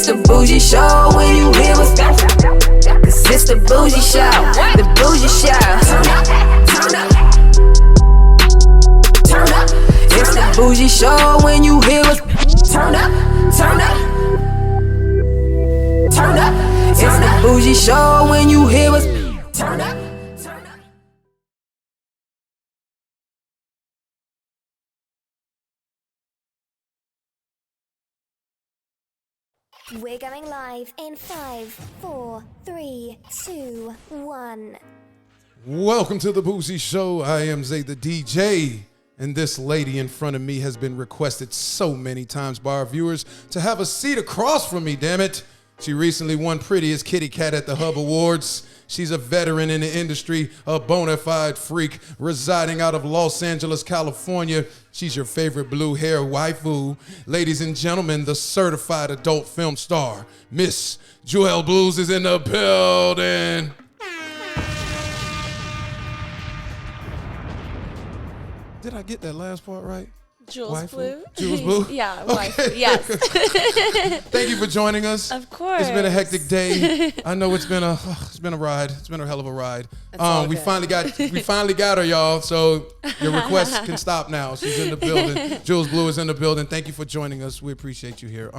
the Bougie Show when you hear what's going on. Cause it's the Bougie Show, the Bougie Show. Turn up, turn up, turn up. It's the Bougie Show when you hear what's turn up, turn up, turn up. It's the Bougie Show when you hear what's turn up. We're going live in 5, 4, 3, 2, 1. Welcome to the Bougie Show. I am Zay the DJ, and this lady in front of me has been requested so many times by our viewers to have a seat across from me, damn it. She recently won Prettiest Kitty Cat at the Hub Awards. She's a veteran in the industry, a bona fide freak residing out of Los Angeles, California. She's your favorite blue hair waifu. Ladies and gentlemen, the certified adult film star, Miss Jewelz Blu is in the building. Did I get that last part right? Jewelz Blu? Jewelz Blu? Yeah, okay. wife. Yes. Thank you for joining us. Of course. It's been a hectic day. I know it's been a ride. It's been a hell of a ride. We finally got her, y'all. So your requests can stop now. She's in the building. Jewelz Blu is in the building. Thank you for joining us. We appreciate you here.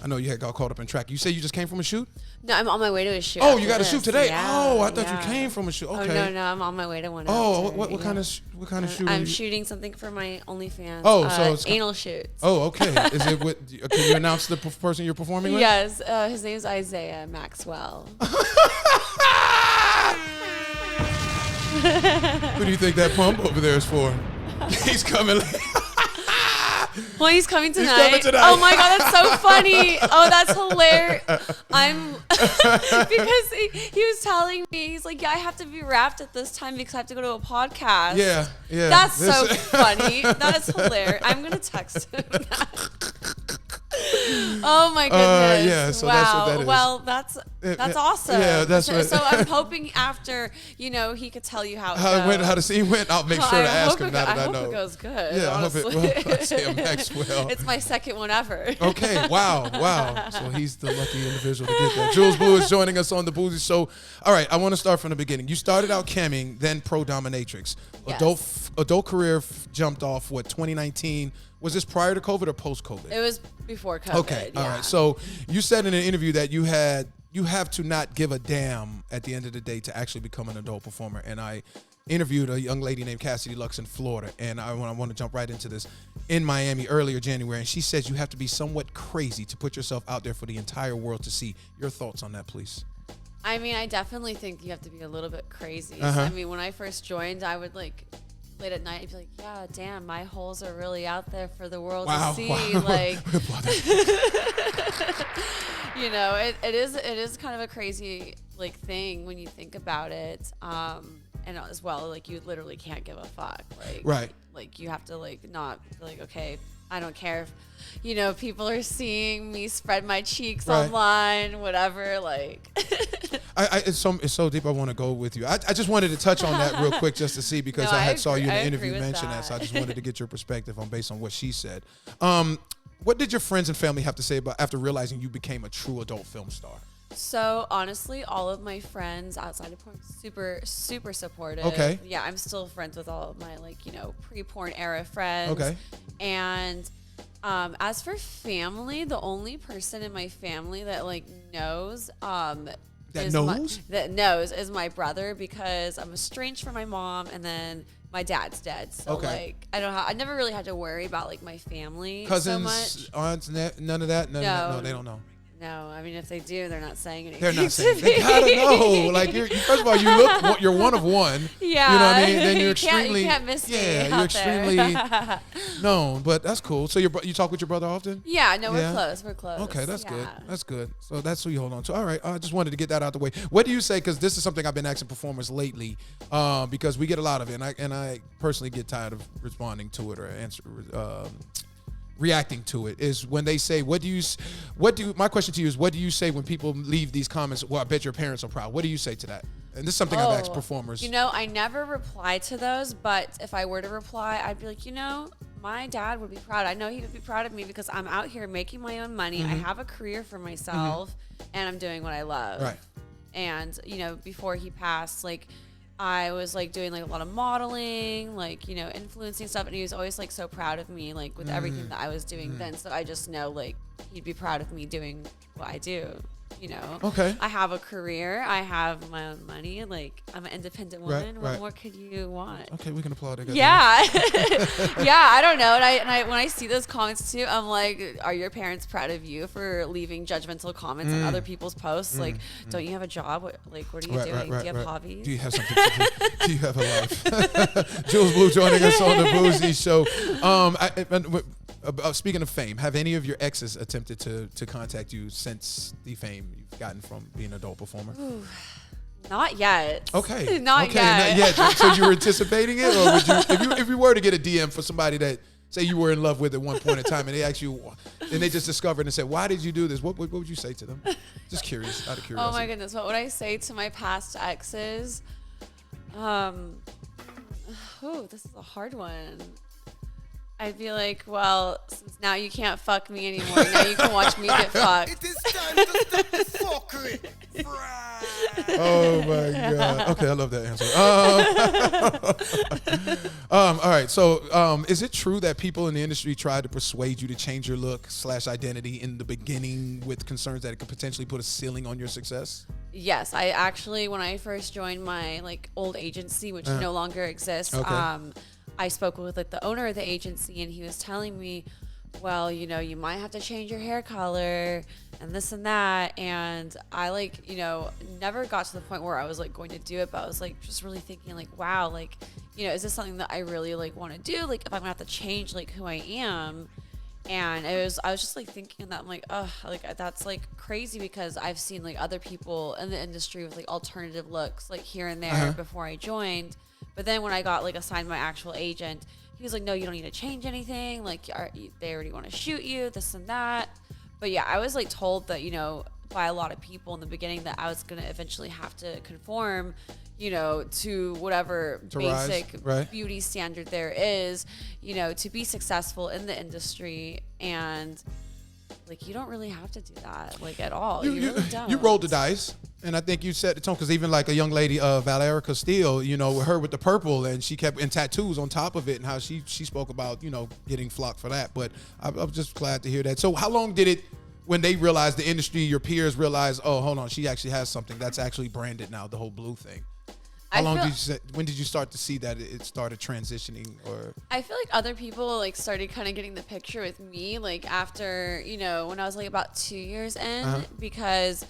I know you got caught up in track. You say you just came from a shoot? No, I'm on my way to a shoot. Oh, you got a shoot today? Yeah, oh, I thought you came from a shoot. Okay. Oh, no, I'm on my way to one. Oh, what kind of shoot? I'm shooting something for my OnlyFans. Oh, so it's anal shoots. Oh, okay. Is it with? Can you announce the person you're performing with? Yes, his name's Isaiah Maxwell. Who do you think that pump over there is for? He's coming. Well, he's coming tonight. He's coming tonight. Oh my God, that's so funny. Oh, that's hilarious. Because he was telling me, he's like, yeah, I have to be wrapped at this time because I have to go to a podcast. Yeah. That's so funny. That is hilarious. I'm gonna text him that. Oh my goodness! Yeah, so wow. that's what that is. Well, that's awesome. Yeah, that's so, what. So I'm hoping after, he could tell you how it went, how the scene went. I'll make sure to ask him now that I know. I hope it goes good. Yeah, honestly. I hope it. Well, Isaiah Maxwell. It's my second one ever. Okay. Wow. So he's the lucky individual to get that. Jewelz Blu is joining us on the Bougie Show. All right, I want to start from the beginning. You started out camming, then pro dominatrix. Yes. Adult career jumped off 2019. Was this prior to COVID or post COVID? It was before COVID. Okay, all right. So you said in an interview that you have to not give a damn at the end of the day to actually become an adult performer. And I interviewed a young lady named Cassidy Lux in Florida, and I want to jump right into this, in Miami earlier January, and she says you have to be somewhat crazy to put yourself out there for the entire world to see. Your thoughts on that, please? I mean, I definitely think you have to be a little bit crazy. Uh-huh. I mean, when I first joined, I would late at night, I'd be like, yeah, damn, my holes are really out there for the world to see. Wow. Like, it is kind of a crazy thing when you think about it. And as well, you literally can't give a fuck. Right. You have to not be okay, I don't care if people are seeing me spread my cheeks online, whatever. It's so deep. I want to go with you. I just wanted to touch on that real quick just to see because I saw you in the interview mention that. So I just wanted to get your perspective based on what she said. What did your friends and family have to say about after realizing you became a true adult film star? So honestly, all of my friends outside of porn, super, super supportive. Okay. Yeah, I'm still friends with all of my pre-porn era friends. Okay. And as for family, the only person in my family that knows is my brother, because I'm estranged from my mom, and then my dad's dead. So I never really had to worry about my family, cousins, so much. aunts, none of that. No, they don't know. No, I mean, if they do, they're not saying anything. They're not saying. They gotta know. First of all, you're one of one. Yeah. You know what I mean? Then you're extremely. You can't miss me. Yeah, you're extremely known. But that's cool. So you talk with your brother often? Yeah. No, we're close. We're close. Okay, that's good. That's good. So that's who you hold on to. All right. I just wanted to get that out the way. What do you say? Because this is something I've been asking performers lately, because we get a lot of it, and I personally get tired of responding to it or reacting to it, is when they say, my question to you is, what do you say when people leave these comments? Well, I bet your parents are proud. What do you say to that? And this is something I've asked performers. I never reply to those, but if I were to reply, I'd be like, my dad would be proud. I know he would be proud of me because I'm out here making my own money. I have a career for myself, and I'm doing what I love. Right. And, you know, before he passed, like, I was, like, doing, like, a lot of modeling, like, you know, influencing stuff. And he was always, like, so proud of me, like, with everything that I was doing then. So I just know, like, he'd be proud of me doing what I do. You know, Okay. I have a career. I have my own money. Like, I'm an independent woman. What more could you want? Okay, we can applaud that. Yeah. Yeah, I don't know. And I when I see those comments too, I'm like, are your parents proud of you for leaving judgmental comments on other people's posts? Like, don't you have a job? What are you doing? Do you have hobbies? Do you have something to do? Do you have a life? Jewelz Blu joining us on the Bougie Show. Speaking of fame, have any of your exes attempted to contact you since the fame you've gotten from being an adult performer? Ooh, not yet. Okay. Not yet. So you were anticipating it, or would you, if you were to get a DM for somebody that say you were in love with at one point in time, and they asked you, and they just discovered and said, "Why did you do this?" What would you say to them? Just curious, out of curiosity. Oh my goodness, what would I say to my past exes? This is a hard one. I'd be like, well, since now you can't fuck me anymore, now you can watch me get fucked. It is time to stop the fuckery. Oh my God. Okay, I love that answer. All right. So, is it true that people in the industry tried to persuade you to change your look / identity in the beginning with concerns that it could potentially put a ceiling on your success? Yes, I actually, when I first joined my like old agency, which no longer exists, I spoke with like the owner of the agency, and he was telling me, well, you know, you might have to change your hair color and this and that. And I like, you know, never got to the point where I was like going to do it, but I was like just really thinking like, wow, like, you know, is this something that I really like want to do? Like if I'm gonna have to change like who I am. And I was just like thinking that I'm like, oh, like that's like crazy because I've seen like other people in the industry with like alternative looks like here and there before I joined. But then when I got like assigned my actual agent, he was like, no, you don't need to change anything. Like they already want to shoot you, this and that. But yeah, I was like told that, you know, by a lot of people in the beginning that I was going to eventually have to conform, you know, to whatever basic beauty standard there is, you know, to be successful in the industry. And like, you don't really have to do that, like at all. You really don't. You rolled the dice. And I think you set the tone because even like a young lady, Valerica Steele, you know, with her with the purple, and she kept in tattoos on top of it, and how she spoke about, you know, getting flocked for that. But I'm just glad to hear that. So how long did it, when they realized, the industry, your peers realized, oh, hold on, she actually has something that's actually branded now, the whole blue thing? When did you start to see that it started transitioning? Or I feel like other people like started kind of getting the picture with me, like after, you know, when I was like about 2 years in, because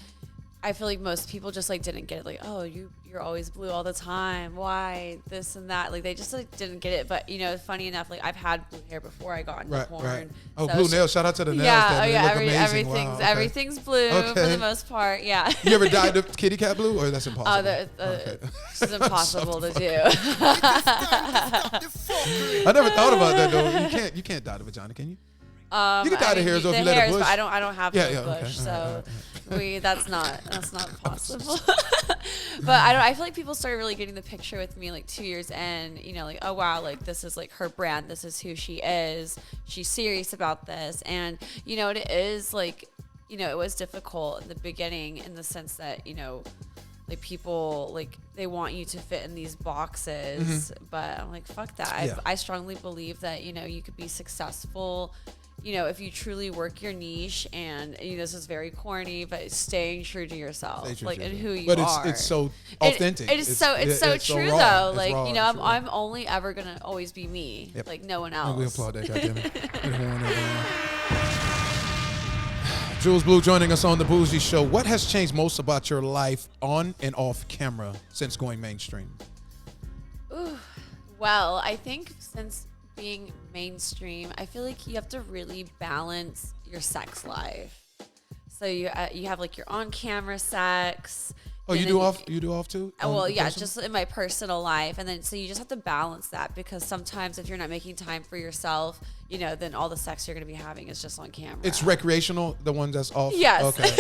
I feel like most people just like didn't get it. Like, oh, you're always blue all the time. Why this and that? Like they just like didn't get it. But you know, funny enough, like I've had blue hair before I got into porn. Right. Oh, so blue nails! Shout out to the nails. Yeah. They look amazing. Everything's wow, everything's blue for the most part. Yeah. You ever dyed the kitty cat blue, or that's impossible? It's impossible to do. I never thought about that though. You can't dye the vagina, can you? You can dye the hairs, or if you let it bush. But I don't have no bush, okay. so that's not possible. But I feel like people started really getting the picture with me like 2 years in, you know, like, oh wow, like this is like her brand, this is who she is, she's serious about this. And you know, it is like, you know, it was difficult in the beginning in the sense that, you know, like people like they want you to fit in these boxes, but I'm like, fuck that. I strongly believe that, you know, you could be successful, you know, if you truly work your niche, and you know, this is very corny, but staying true to yourself, like and who you are. But it's so authentic. It's so true though. Like, you know, I'm only ever gonna always be me, like no one else. We applaud that, goddammit. Jewelz Blu joining us on the Bougie Show. What has changed most about your life on and off camera since going mainstream? Ooh, well, I think since being mainstream, I feel like you have to really balance your sex life. So you have like your on-camera sex. Oh, you do off too? Well, yeah, just in my personal life, and then so you just have to balance that, because sometimes if you're not making time for yourself, you know, then all the sex you're going to be having is just on camera. It's recreational, the one that's off? Yes. Okay.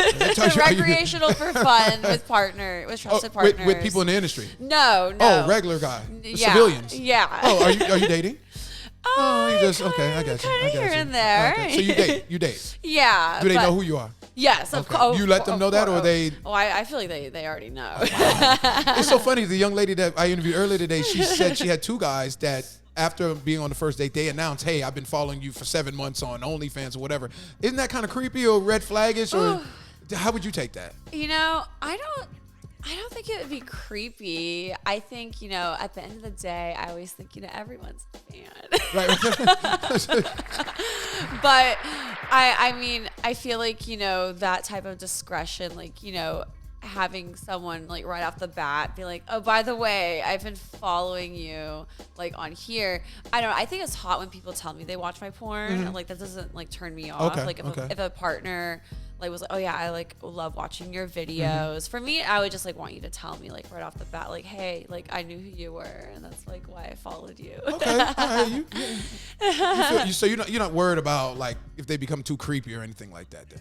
Recreational for fun with trusted partners. With people in the industry? No. Oh, regular guy. Civilians? Yeah. Oh, are you dating? You just okay. I got you. I got Here you. and there. Okay. So you date. You date. Yeah. Do they but- know who you are? Yes, of course. You let them know that, or they? Oh, I feel like they already know. It's so funny. The young lady that I interviewed earlier today, she said she had 2 guys that after being on the first date, they announced, "Hey, I've been following you for 7 months on OnlyFans or whatever." Isn't that kind of creepy or red flaggish, or how would you take that? I don't think it would be creepy. I think, at the end of the day, I always think, everyone's a fan. Right. But I mean, I feel like, that type of discretion, like, having someone like right off the bat be like, oh, by the way, I've been following you like on here. I think it's hot when people tell me they watch my porn. And, like, that doesn't like turn me off. Okay, Like okay. if a partner like was like, oh yeah, I like love watching your videos. For me, I would just like want you to tell me like right off the bat, like, hey, like I knew who you were, and that's like why I followed you. Okay. All right. So you're not worried about like if they become too creepy or anything like that, then?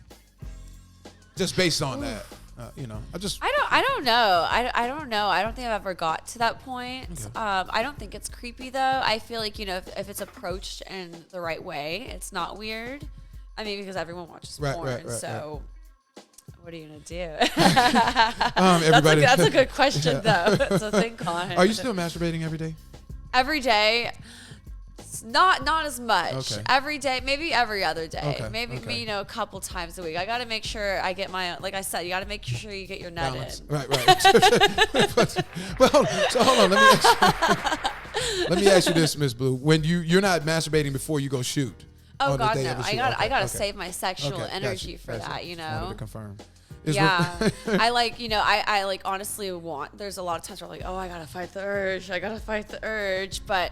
Just based on that. I don't know. I don't know. I don't think I've ever got to that point. Okay. I don't think it's creepy though. I feel like, if it's approached in the right way, it's not weird. I mean, because everyone watches porn, right, so what are you gonna do? Everybody. That's a good question though. So think on it. Are you still masturbating every day? Every day? Not as much. Okay. Every day, maybe every other day. Okay, Maybe okay. a couple times a week. I got to make sure I get my, like I said, you got to make sure you get your nut Balance. in. Right. So hold on. Let me ask you this, Miss Blue. When you're not masturbating before you go shoot. Oh on the God, day no! of the I shoot. gotta Okay. save my sexual Okay, energy gotcha, for gotcha. that. Just wanted to confirm. Yeah, I like, I like honestly want. There's a lot of times where I'm like, oh, I gotta fight the urge, but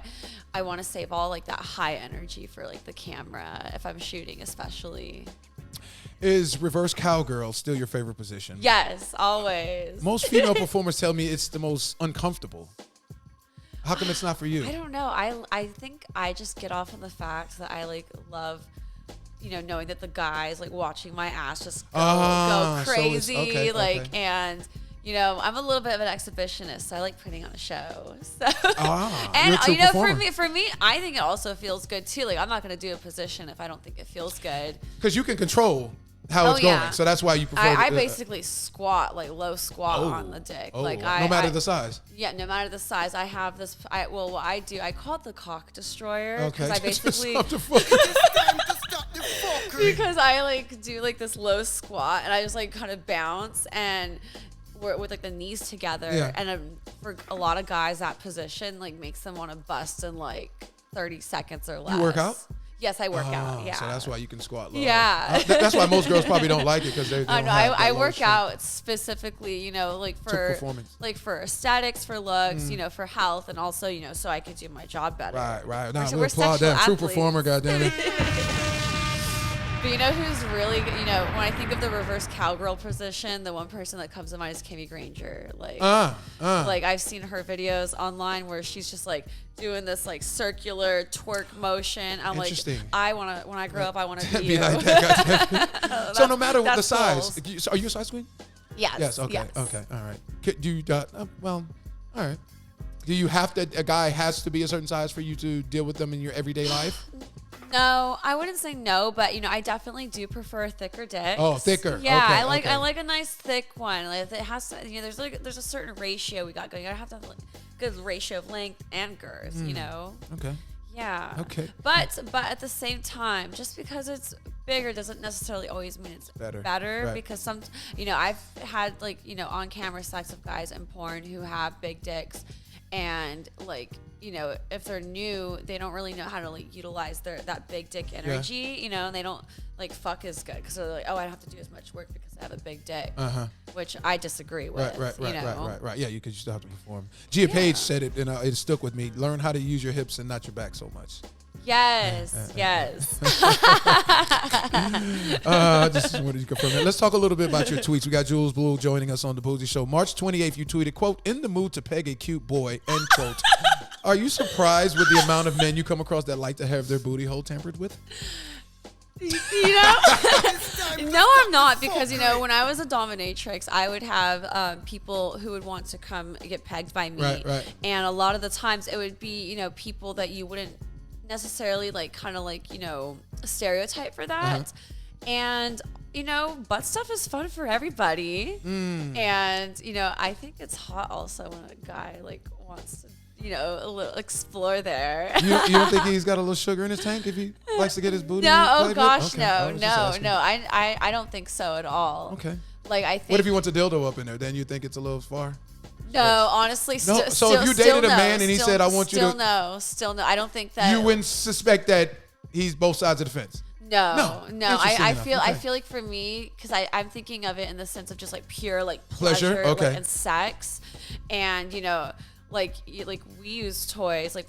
I want to save all like that high energy for like the camera if I'm shooting, especially. Is reverse cowgirl still your favorite position? Yes, always. Most female performers tell me it's the most uncomfortable. How come it's not for you? I don't know. I think I just get off on the fact that I like love, knowing that the guys like watching my ass just go so it's- crazy, okay, like, okay. and I'm a little bit of an exhibitionist, so I like putting on a show. So, You're a true performer. for me, I think it also feels good too. Like, I'm not gonna do a position if I don't think it feels good. Because you can control how it's yeah. going, so that's why you prefer. I basically squat, like low squat on the dick. Like no matter the size. Yeah, no matter the size. I have this. What I do, I call it the cock destroyer. Okay. I basically Stop the fuck- Time to stop the fuckery. because I like do like this low squat and I just like kind of bounce and with like the knees together. Yeah. And for a lot of guys, that position like makes them want to bust in like 30 seconds or less. You work out? Yes, I work out. Yeah. So that's why you can squat low. Yeah. That's why most girls probably don't like it because they. I know. I work out specifically, like for performance. like for aesthetics, for looks, for health, and also, so I could do my job better. Right. Now We're we applaud sexual that. True athletes. performer, goddammit. But you know who's really, when I think of the reverse cowgirl position, the one person that comes to mind is Kimmy Granger. Like, like I've seen her videos online where she's just like doing this like circular twerk motion. I'm like, Interesting. when I grow up, I want to be Be you. like that, goddammit. So no matter the that's size, goals. are you a size queen? Yes. Yes. Okay. Yes. Okay. All right. Do you? Well. All right. Do you have to? A guy has to be a certain size for you to deal with them in your everyday life? No, I wouldn't say no, but I definitely do prefer thicker dicks. Oh, thicker. Yeah, Okay, I like a nice thick one. Like it has to, there's a certain ratio we got going. You gotta have to have like good ratio of length and girth. Okay. Yeah. Okay. But at the same time, just because it's bigger doesn't necessarily always mean it's Better. better Right. because some, I've had like, on camera sex of guys in porn who have big dicks and like, if they're new, they don't really know how to like utilize that big dick energy, and they don't like fuck as good because they're like, oh, I don't have to do as much work because I have a big dick, which I disagree with. Right. Yeah, because you still have to perform. Gia Page said it, and it stuck with me. Learn how to use your hips and not your back so much. Yes. I just wanted to confirm that. Let's talk a little bit about your tweets. We got Jewelz Blu joining us on the Bougie Show. March 28th, you tweeted, quote, "In the mood to peg a cute boy," end quote. Are you surprised with the amount of men you come across that like to have their booty hole tampered with? No, I'm not, because when I was a dominatrix, I would have people who would want to come get pegged by me, Right. and a lot of the times it would be people that you wouldn't necessarily like kind of like, you know, a stereotype for that. And, you know, butt stuff is fun for everybody. And, you know, I think it's hot also when a guy like wants to, you know, a little explore there. You don't think he's got a little sugar in his tank if he likes to get his booty? No, oh played gosh, with? Okay. I no, was just no, asking. no. I don't think so at all. Okay. Like I think. What if he wants a dildo up in there? Then you think it's a little far? No, honestly, No, so if you dated a man and he said, "I want you to," still no. I don't think that you wouldn't suspect that he's both sides of the fence. No. Interesting I enough. feel Okay. I feel like for me, because I'm thinking of it in the sense of just like pure like Pleasure? pleasure, Okay. like, and sex, and you know, like we use toys, like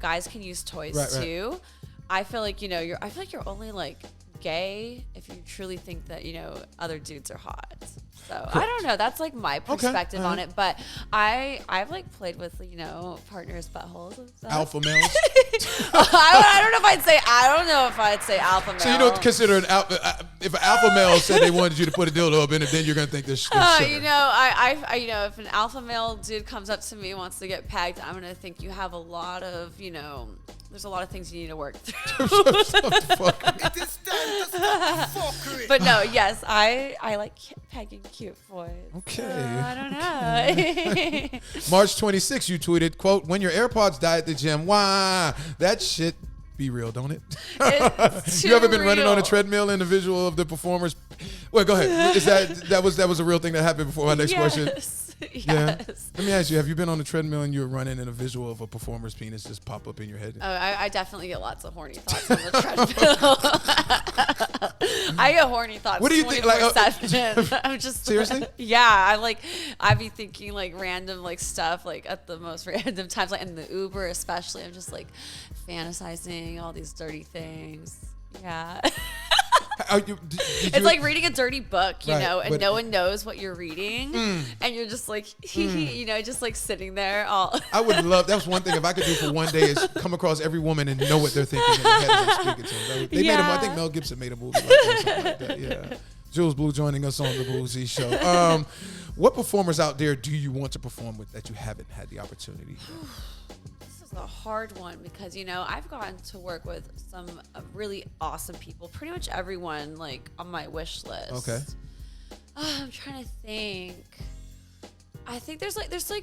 guys can use toys Right. too. I feel like, you know, I feel like you're only like gay if you truly think that, you know, other dudes are hot. So I don't know. That's like my perspective on it. But I've like played with, you know, partners' buttholes and stuff. Alpha males. I don't know if I'd say alpha male. So you don't consider an alpha. If an alpha male said they wanted you to put a dildo up in it, then you're gonna think this. Sugar. You know, I you know, if an alpha male dude comes up to me and wants to get pegged, I'm gonna think you have a lot of, you know, there's a lot of things you need to work through. It is time to stop the fuckery. But no, yes, I like pegging cute boys. Okay. I don't know. March 26, you tweeted, "Quote: When your AirPods die at the gym, why that shit be real, don't it?" It's You ever been too running on a real. treadmill and the visual of the performers? Well, go ahead. Is that was a real thing that happened before my next question? Yeah. Yes. Let me ask you: have you been on a treadmill and you're running and a visual of a performer's penis just pop up in your head? Oh, I definitely get lots of horny thoughts on the treadmill. I get horny thoughts. What do you think, like, 24/7. I'm just Seriously? Yeah, I'd be thinking like random like stuff like at the most random times, like in the Uber especially. I'm just like fantasizing all these dirty things. Yeah. It's like reading a dirty book, you Right, know, and but- no one knows what you're reading, and you're just like, you know, just like sitting there all. I would love. That's one thing if I could do for one day is come across every woman and know what they're thinking in their head as they're speaking to them. They made I think Mel Gibson made a movie like that, something like that. Yeah. Jewelz Blu joining us on the Bougie Show. What performers out there do you want to perform with that you haven't had the opportunity? This is a hard one because, you know, I've gotten to work with some really awesome people. Pretty much everyone like on my wish list. Okay. I'm trying to think. I think there's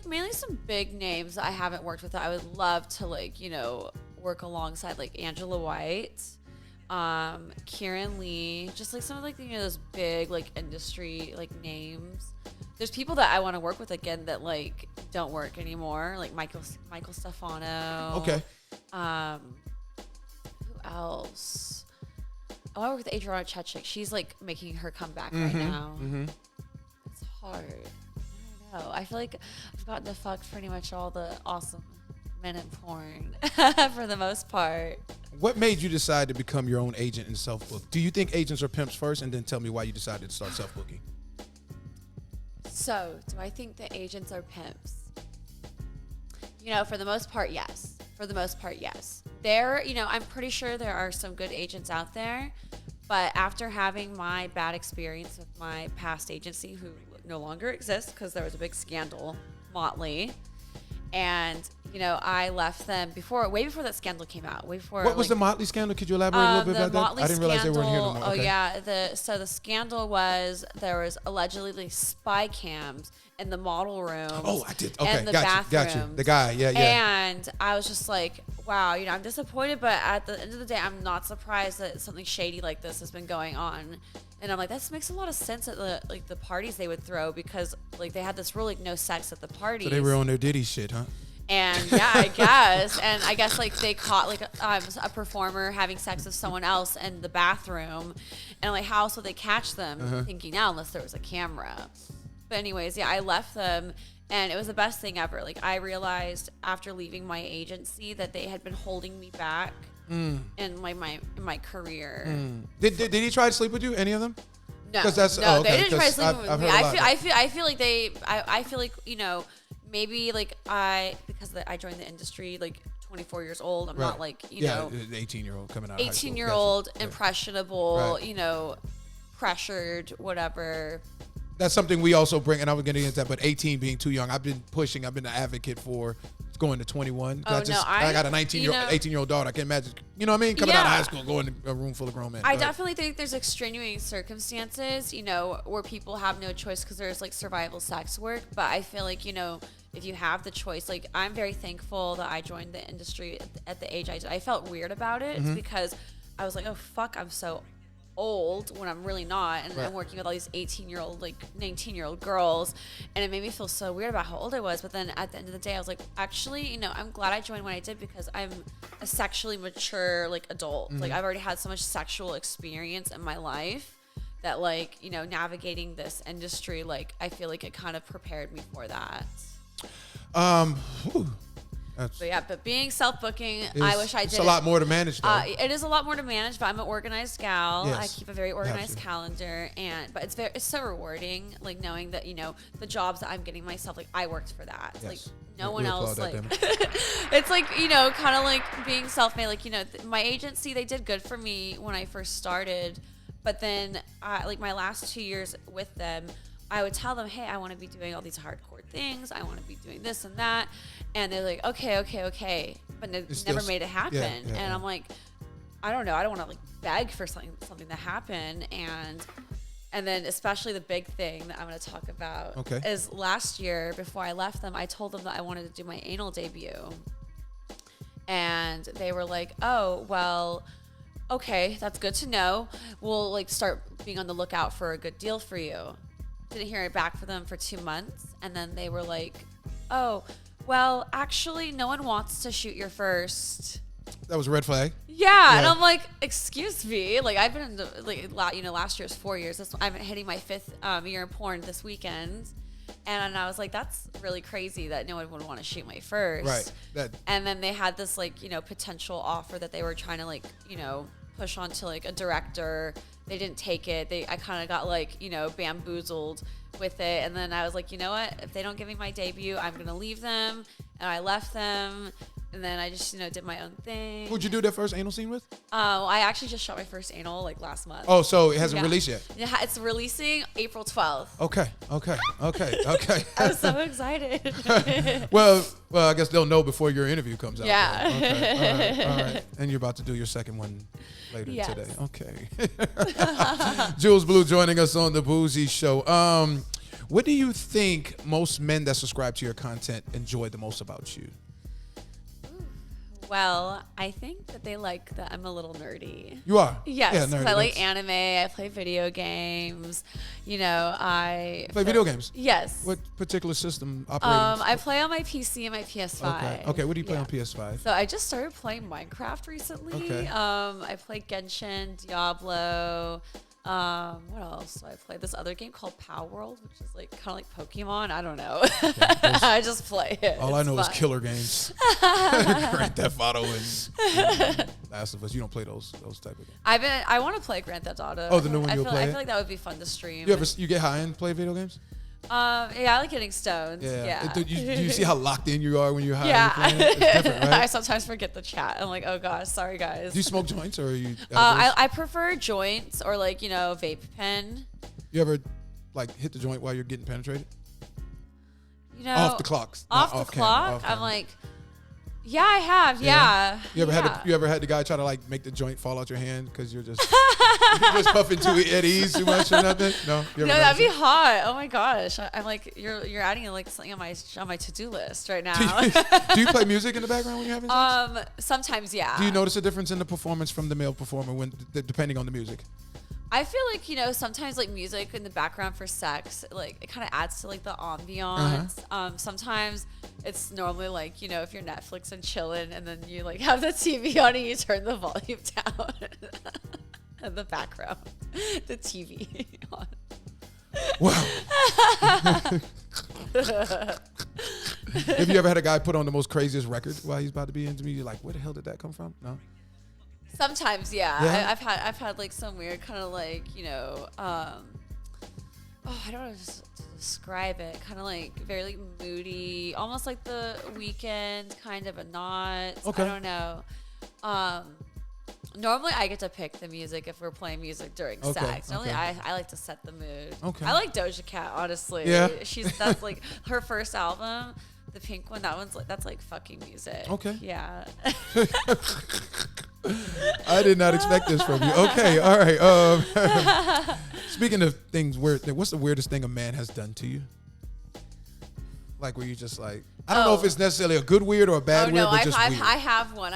mainly some big names that I haven't worked with that I would love to like, you know, work alongside, like Angela White, Kieran Lee, just like some of like, you know, those big like industry like names. There's people that I want to work with again that like don't work anymore, like Michael Stefano. Okay. Who else? Oh, I work with Adriana Chechik. She's like making her comeback right now. It's hard. I don't know. I feel like I've gotten to fuck pretty much all the awesome men in porn for the most part. What made you decide to become your own agent and self-book? Do you think agents are pimps first, and then tell me why you decided to start self-booking? So, do I think that agents are pimps? You know, for the most part, yes. There, you know, I'm pretty sure there are some good agents out there, but after having my bad experience with my past agency, who no longer exists because there was a big scandal, Motley, and you know, I left them way before that scandal came out. Way before. What was the Motley scandal? Could you elaborate a little bit the about that? Motley I didn't realize they weren't here no more. Oh Okay. yeah, so the scandal was there was allegedly like spy cams in the model room. Oh, I did. Okay, and the got you. bathrooms. The guy, yeah. And I was just like, wow, you know, I'm disappointed, but at the end of the day, I'm not surprised that something shady like this has been going on. And I'm like, this makes a lot of sense at the parties they would throw because like they had this rule like no sex at the parties. So they were on their Diddy shit, huh? And yeah, I guess. And I guess like they caught like a performer having sex with someone else in the bathroom. And like, how else would they catch them? Thinking now, unless there was a camera. But anyways, yeah, I left them and it was the best thing ever. Like I realized after leaving my agency that they had been holding me back in my career. Did he try to sleep with you? Any of them? No, 'Cause that's- no, oh, okay, they didn't try 'cause sleeping I've with me. heard a lot. I feel like I feel like, you know, maybe like because I joined the industry like 24 years old. I'm not like, you know, 18-year-old coming out. of high school. 18-year-old, Gotcha. impressionable, Right. you know, pressured, whatever. That's something we also bring, and I was getting into that, but 18 being too young. I've been an advocate for going to 21. Oh, no, I got a 18-year-old daughter. I can't imagine. You know what I mean? Coming out of high school, going to a room full of grown men. I definitely think there's extenuating circumstances, where people have no choice because there's like survival sex work. But I feel like, if you have the choice, like I'm very thankful that I joined the industry at the age I did. I felt weird about it because I was like, oh, fuck, I'm so old when I'm really not, and I'm working with all these 18-year-old, like 19-year-old girls, and it made me feel so weird about how old I was. But then at the end of the day, I was like, actually, I'm glad I joined when I did because I'm a sexually mature like adult. Like I've already had so much sexual experience in my life that like navigating this industry, like I feel like it kind of prepared me for that. But being self-booking, I wish I did. It's a lot more to manage, though. It is a lot more to manage, but I'm an organized gal. Yes. I keep a very organized calendar, but it's so rewarding, like knowing that the jobs that I'm getting myself, like I worked for that. Yes. Like no one else, that, like it's like kind of like being self-made. Like my agency, they did good for me when I first started, but then like my last 2 years with them, I would tell them, hey, I want to be doing all these hardcore things. I want to be doing this and that. And they're like, okay. But never made it happen. And I'm like, I don't know. I don't want to like beg for something to happen. And then especially the big thing that I'm going to talk about is last year before I left them, I told them that I wanted to do my anal debut. And they were like, oh, well, okay, that's good to know. We'll like start being on the lookout for a good deal for you. Didn't hear it back from them for 2 months. And then they were like, oh, well, actually, no one wants to shoot your first. That was a red flag. Yeah. And I'm like, excuse me. Like, I've been in the, like, last year's 4 years. I'm hitting my 5th year in porn this weekend. And I was like, that's really crazy that no one would want to shoot my first. Right. And then they had this, like, potential offer that they were trying to, like, push onto, like, a director. They didn't take it. I kind of got like, bamboozled with it. And then I was like, you know what? If they don't give me my debut, I'm going to leave them. And I left them. And then I just, did my own thing. Who'd you do that first anal scene with? I actually just shot my first anal like last month. Oh, so it hasn't released yet? Yeah, it's releasing April 12th. Okay. I'm so excited. Well, I guess they'll know before your interview comes out. Yeah. Okay. All right. And you're about to do your second one later today. Okay. Jewelz Blu joining us on the Bougie Show. What do you think most men that subscribe to your content enjoy the most about you? Well, I think that they like that I'm a little nerdy. You are? Yes. Yeah, nerdy. I like anime. I play video games. I play video games? Yes. What particular system operating? I play on my PC and my PS5. Okay. What do you play on PS5? So I just started playing Minecraft recently. Okay. I play Genshin, Diablo. What else do I play? This other game called Power World, which is like kind of like Pokemon. I don't know. I just play it. All I know is killer games. Grand Theft Auto and Last of Us. You don't play those type of games. I want to play Grand Theft Auto. Oh, the new one you'll play? I feel like that would be fun to stream. You get high and play video games? Yeah, I like getting stoned. Yeah. Do you see how locked in you are when you're high? Yeah. And you're playing it? It's different, right? I sometimes forget the chat. I'm like, oh gosh, sorry guys. Do you smoke joints or are you? I prefer joints or like vape pen. You ever like hit the joint while you're getting penetrated? Off the clocks. Off the clock. I'm like, yeah, I have. Yeah. You ever had the guy try to like make the joint fall out your hand because you're just puffing too at ease too much or nothing? No. No, that'd be hot. Oh my gosh. I'm like, you're adding like something on my to-do list right now. Do you play music in the background when you're having sex? Sometimes, yeah. Do you notice a difference in the performance from the male performer depending on the music? I feel like, sometimes like music in the background for sex, like it kind of adds to like the ambiance. Sometimes it's normally like, if you're Netflix and chilling and then you like have the TV on and you turn the volume down in the background, the TV on. Wow. Have you ever had a guy put on the most craziest record while he's about to be into me? You're like, where the hell did that come from? No? Sometimes, yeah. I've had like some weird kind of like, I don't know to describe it. Kind of like very like moody, almost like The Weeknd, kind of, but not. Okay. I don't know. Normally I get to pick the music if we're playing music during sex. Normally I like to set the mood. Okay. I like Doja Cat, honestly. Yeah. That's like her first album. The pink one, that's like fucking music. Okay. Yeah. I did not expect this from you. Okay, all right. Speaking of things weird, what's the weirdest thing a man has done to you? Like where you just like, I don't know if it's necessarily a good weird or a bad weird, but just weird. I have one.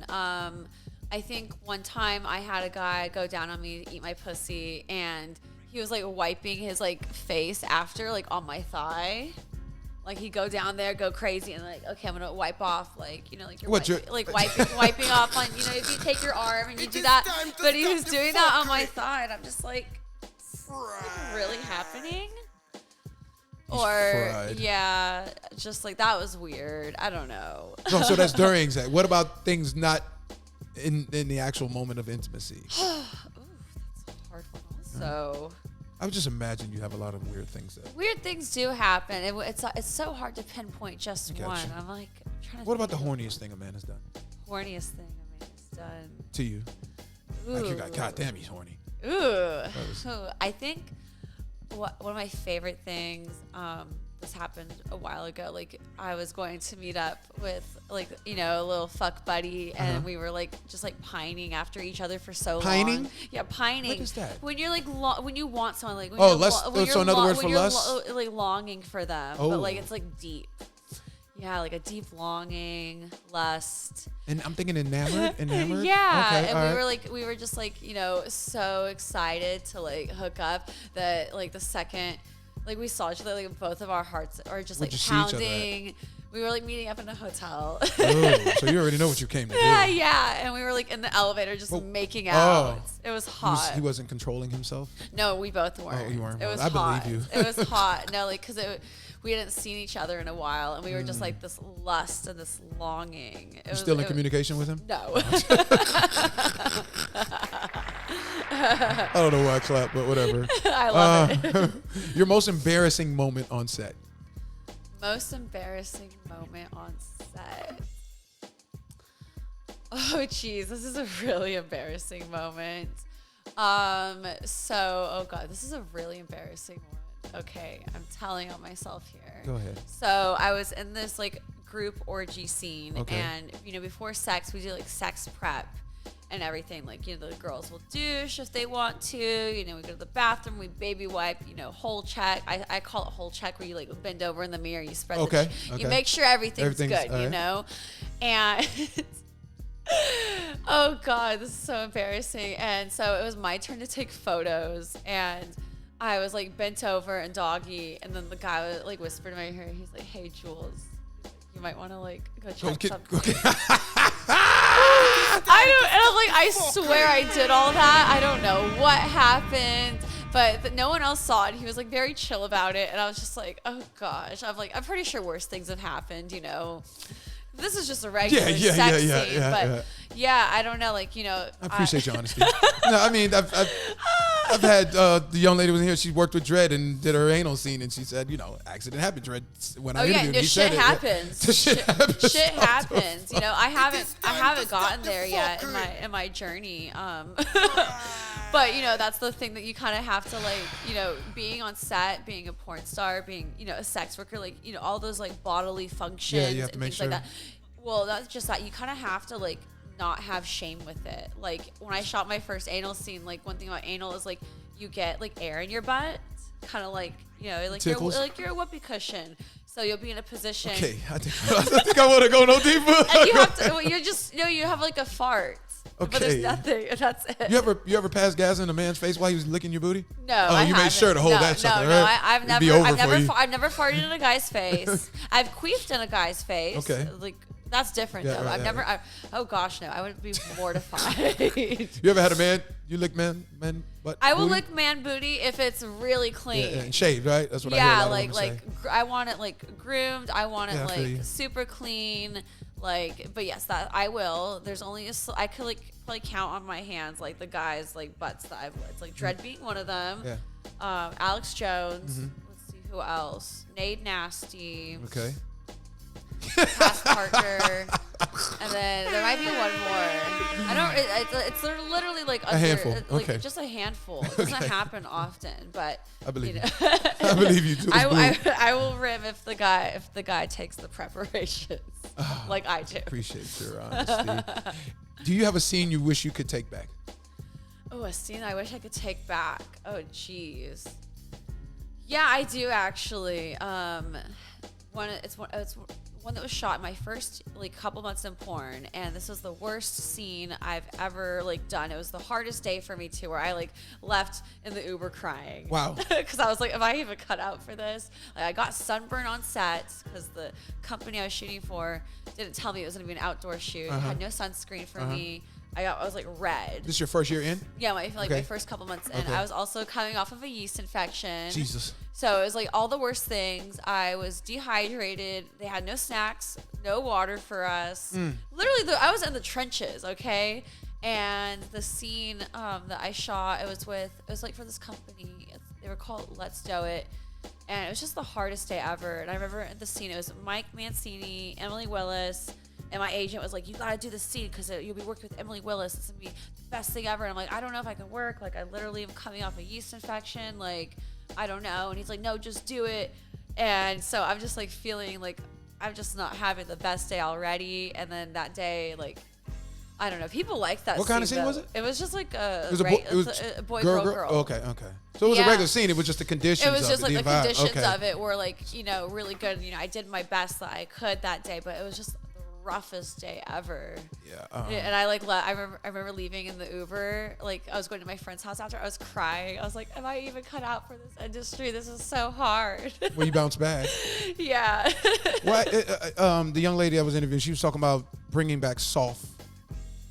I think one time I had a guy go down on me to eat my pussy, and he was like wiping his like face after like on my thigh. Like he'd go down there, go crazy, and like, okay, I'm gonna wipe off, like, you know, like wiping off on, you know, if you take your arm and you do that, but he was doing that on my thigh, and I'm just like, is this really happening? Fried. Yeah, just like that was weird. I don't know. No, so that's during sex. What about things not in the actual moment of intimacy? Ooh, that's a hard one. Also. I would just imagine you have a lot of weird things. Weird things do happen. It's so hard to pinpoint just one. I'm like trying to. What about the horniest thing a man has done? Horniest thing a man has done To you? Ooh. Like you got, God damn, he's horny. Ooh. I think one of my favorite things. This happened a while ago. Like I was going to meet up with like, you know, a little fuck buddy, and we were like just like pining after each other for so long. Pining? Yeah, pining. What is that? When you're like when you want someone, like when so another word for lust? Like longing for them, but like it's like deep. Yeah, like a deep longing, lust. And I'm thinking enamored. Yeah, okay, and we were just like, you know, so excited to like hook up that like the second. Like we saw each other, like both of our hearts are just like pounding. We were like meeting up in a hotel. Oh, so you already know what you came to do. Yeah. And we were like in the elevator just making out. It was hot. He wasn't controlling himself? No, we both weren't. Oh, you weren't. It was I hot. believe you. It was hot. No, like, because we hadn't seen each other in a while, and we were just like this lust and this longing. You still in communication with him? No. I don't know why I clapped, but whatever. I love it. Your most embarrassing moment on set? Most embarrassing moment on set. Oh, geez. This is a really embarrassing moment. Oh, God. This is a really embarrassing one. Okay. I'm telling on myself here. Go ahead. So I was in this, like, group orgy scene. Okay. And, you know, before sex, we do, like, sex prep. And everything, like, you know, the girls will douche if they want to, you know, we go to the bathroom, we baby wipe, you know, hole check. I call it hole check, where you like bend over in the mirror, you spread you make sure everything's good, you know. And oh God, this is so embarrassing. And so it was my turn to take photos, and I was like bent over and doggy, and then the guy was like whispered in my ear, he's like, "Hey, Jewelz, you might want to like go check something." Okay. I swear I did all that. I don't know what happened, but no one else saw it. He was like very chill about it, and I was just like, oh gosh. I'm pretty sure worse things have happened, you know. This is just a regular sex scene, but I don't know, like, you know. I appreciate your honesty. No, I mean, I've had the young lady was in here. She worked with Dredd and did her anal scene, and she said, you know, accident happened. Dredd, when I interviewed him, he said happens. Shit happens. Shit happens. You know, I haven't gotten there yet in my journey. But you know, that's the thing that you kind of have to, like, you know, being on set, being a porn star, being, you know, a sex worker, like, you know, all those like bodily functions you have to and make things sure. like that. Well, that's just that you kind of have to like not have shame with it. Like when I shot my first anal scene, like one thing about anal is like you get like air in your butt, kind of like, you know, like you're a whoopee cushion. So you'll be in a position. Okay, I think I want to go no deeper. And you have to. You're just, you know, you have like a fart. Okay. But there's nothing. And that's it. You ever passed gas in a man's face while he was licking your booty? No. Oh, you made sure to hold that sucker. No, right? I've never farted in a guy's face. I've queefed in a guy's face. Okay. Like that's different though. Right, I've never. Oh gosh, no. I would be mortified. You ever had a man? You lick man butt? I will booty? lick man booty if it's really clean. Yeah, and shaved, right? That's what I hear a lot of women say. I want it like groomed. I want it like super clean. Like, but yes, that I will. There's only I could like probably count on my hands like the guys like butts that I've licked. Like Dredd being one of them. Yeah. Alex Jones. Let's see who else. Nade Nasty. Okay. Cass Parker. And then there might be one more. I don't. It's literally like A handful. like Okay. just a handful. It doesn't happen often, but I believe you. know. I believe you, Jewelz Blu. I will rim if the guy takes the preparations like I do. Appreciate your honesty. Do you have a scene you wish you could take back? Oh, a scene I wish I could take back. Oh, jeez. Yeah, I do actually. It's one that was shot in my first like couple months in porn, and this was the worst scene I've ever like done. It was the hardest day for me too, where I like left in the Uber crying. Wow. Because I was like, am I even cut out for this? Like, I got sunburn on set because the company I was shooting for didn't tell me it was gonna be an outdoor shoot. It had no sunscreen for me. I was like red. This is your first year in? Yeah, my Okay. first couple months in. Okay. I was also coming off of a yeast infection. Jesus. So it was like all the worst things. I was dehydrated. They had no snacks, no water for us. Literally, I was in the trenches, okay? And the scene that I shot, it was like for this company. They were called Let's Do It. And it was just the hardest day ever. And I remember the scene, it was Mike Mancini, Emily Willis, and my agent was like, you gotta do this scene because you'll be working with Emily Willis. It's gonna be the best thing ever. And I'm like, I don't know if I can work. Like, I literally am coming off a yeast infection. Like, I don't know. And he's like, no, just do it. And so I'm just like feeling like I'm just not having the best day already. And then that day, like, I don't know. People like that. What kind of scene though. was it? It was just like It was a boy, girl. Okay. So it was a Yeah. regular scene. It was just the conditions. It was just like the environment. conditions Okay. of it were like, you know, really good. You know, I did my best that I could that day, but it was just the roughest day ever. Yeah. And I like, I remember leaving in the Uber. Like, I was going to my friend's house after. I was crying. I was like, am I even cut out for this industry? This is so hard. Well, you bounce back. Yeah. Well, the young lady I was interviewing, she was talking about bringing back soft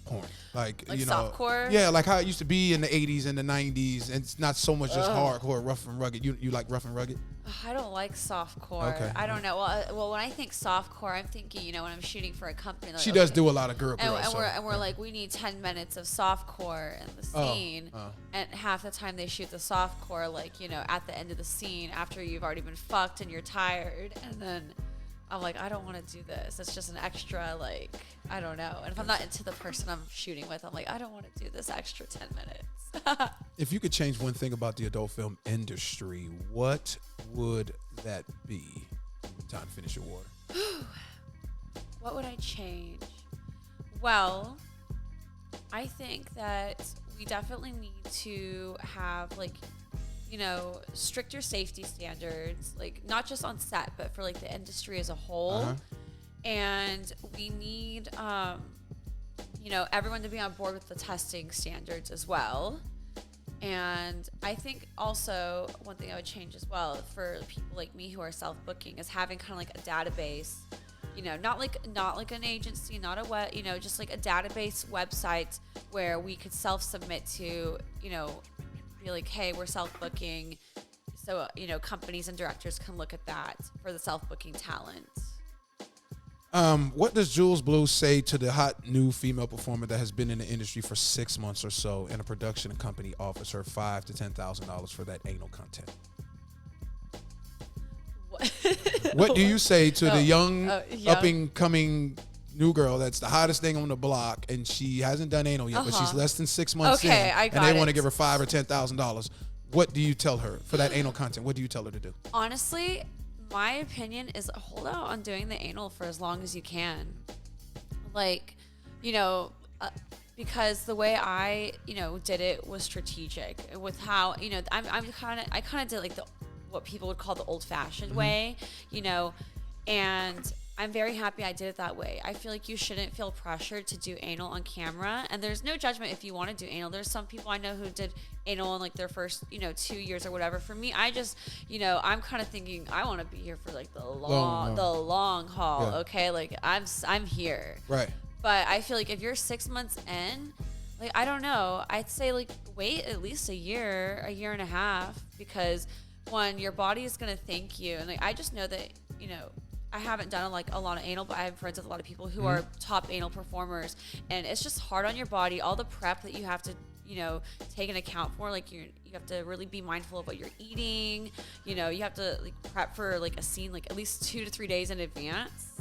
porn. Like you know, softcore? Yeah, like how it used to be in the 80s and the 90s, and it's not so much just hardcore, rough and rugged. You like rough and rugged? I don't like softcore. Okay. I don't know. Well, when I think softcore, I'm thinking, you know, when I'm shooting for a company. Like, She does do a lot of girl. And we're like, we need 10 minutes of softcore in the scene. And half the time they shoot the softcore, like, you know, at the end of the scene after you've already been fucked and you're tired. And then I'm like, I don't want to do this. It's just an extra, like, I don't know. And if I'm not into the person I'm shooting with, I'm like, I don't want to do this extra 10 minutes. If you could change one thing about the adult film industry, what would that be? Time to finish your water. What would I change? Well, I think that we definitely need to have, like, you know, stricter safety standards, like not just on set, but for like the industry as a whole. And we need, you know, everyone to be on board with the testing standards as well. And I think also one thing I would change as well for people like me who are self-booking is having kind of like a database, you know, not like an agency, not a you know, just like a database website where we could self-submit to, you know, be like, hey, we're self-booking. So, you know, companies and directors can look at that for the self-booking talent. What does Jewelz Blu say to the hot new female performer that has been in the industry for 6 months or so, and a production company offers her $5,000 to $10,000 for that anal content? What do you say to the young, up-and-coming new girl that's the hottest thing on the block, and she hasn't done anal yet, but she's less than 6 months in, and they want to give her $5,000 or $10,000? What do you tell her for that anal content? What do you tell her to do? Honestly, my opinion is hold out on doing the anal for as long as you can. Like, you know, because the way I, you know, did it was strategic with how, you know, I kind of did like what people would call the old-fashioned way, you know, and I'm very happy I did it that way. I feel like you shouldn't feel pressured to do anal on camera, and there's no judgment if you want to do anal. There's some people I know who did anal in like their first, you know, 2 years or whatever. For me, I just, you know, I'm kind of thinking I want to be here for like the long haul. Yeah. Okay, like I'm here. Right. But I feel like if you're 6 months in, like, I don't know, I'd say like wait at least a year and a half, because one, your body is gonna thank you, and like I just know that, you know, I haven't done like a lot of anal, but I have friends with a lot of people who are top anal performers, and it's just hard on your body. All the prep that you have to, you know, take an account for, like you have to really be mindful of what you're eating. You know, you have to like prep for like a scene like at least 2 to 3 days in advance.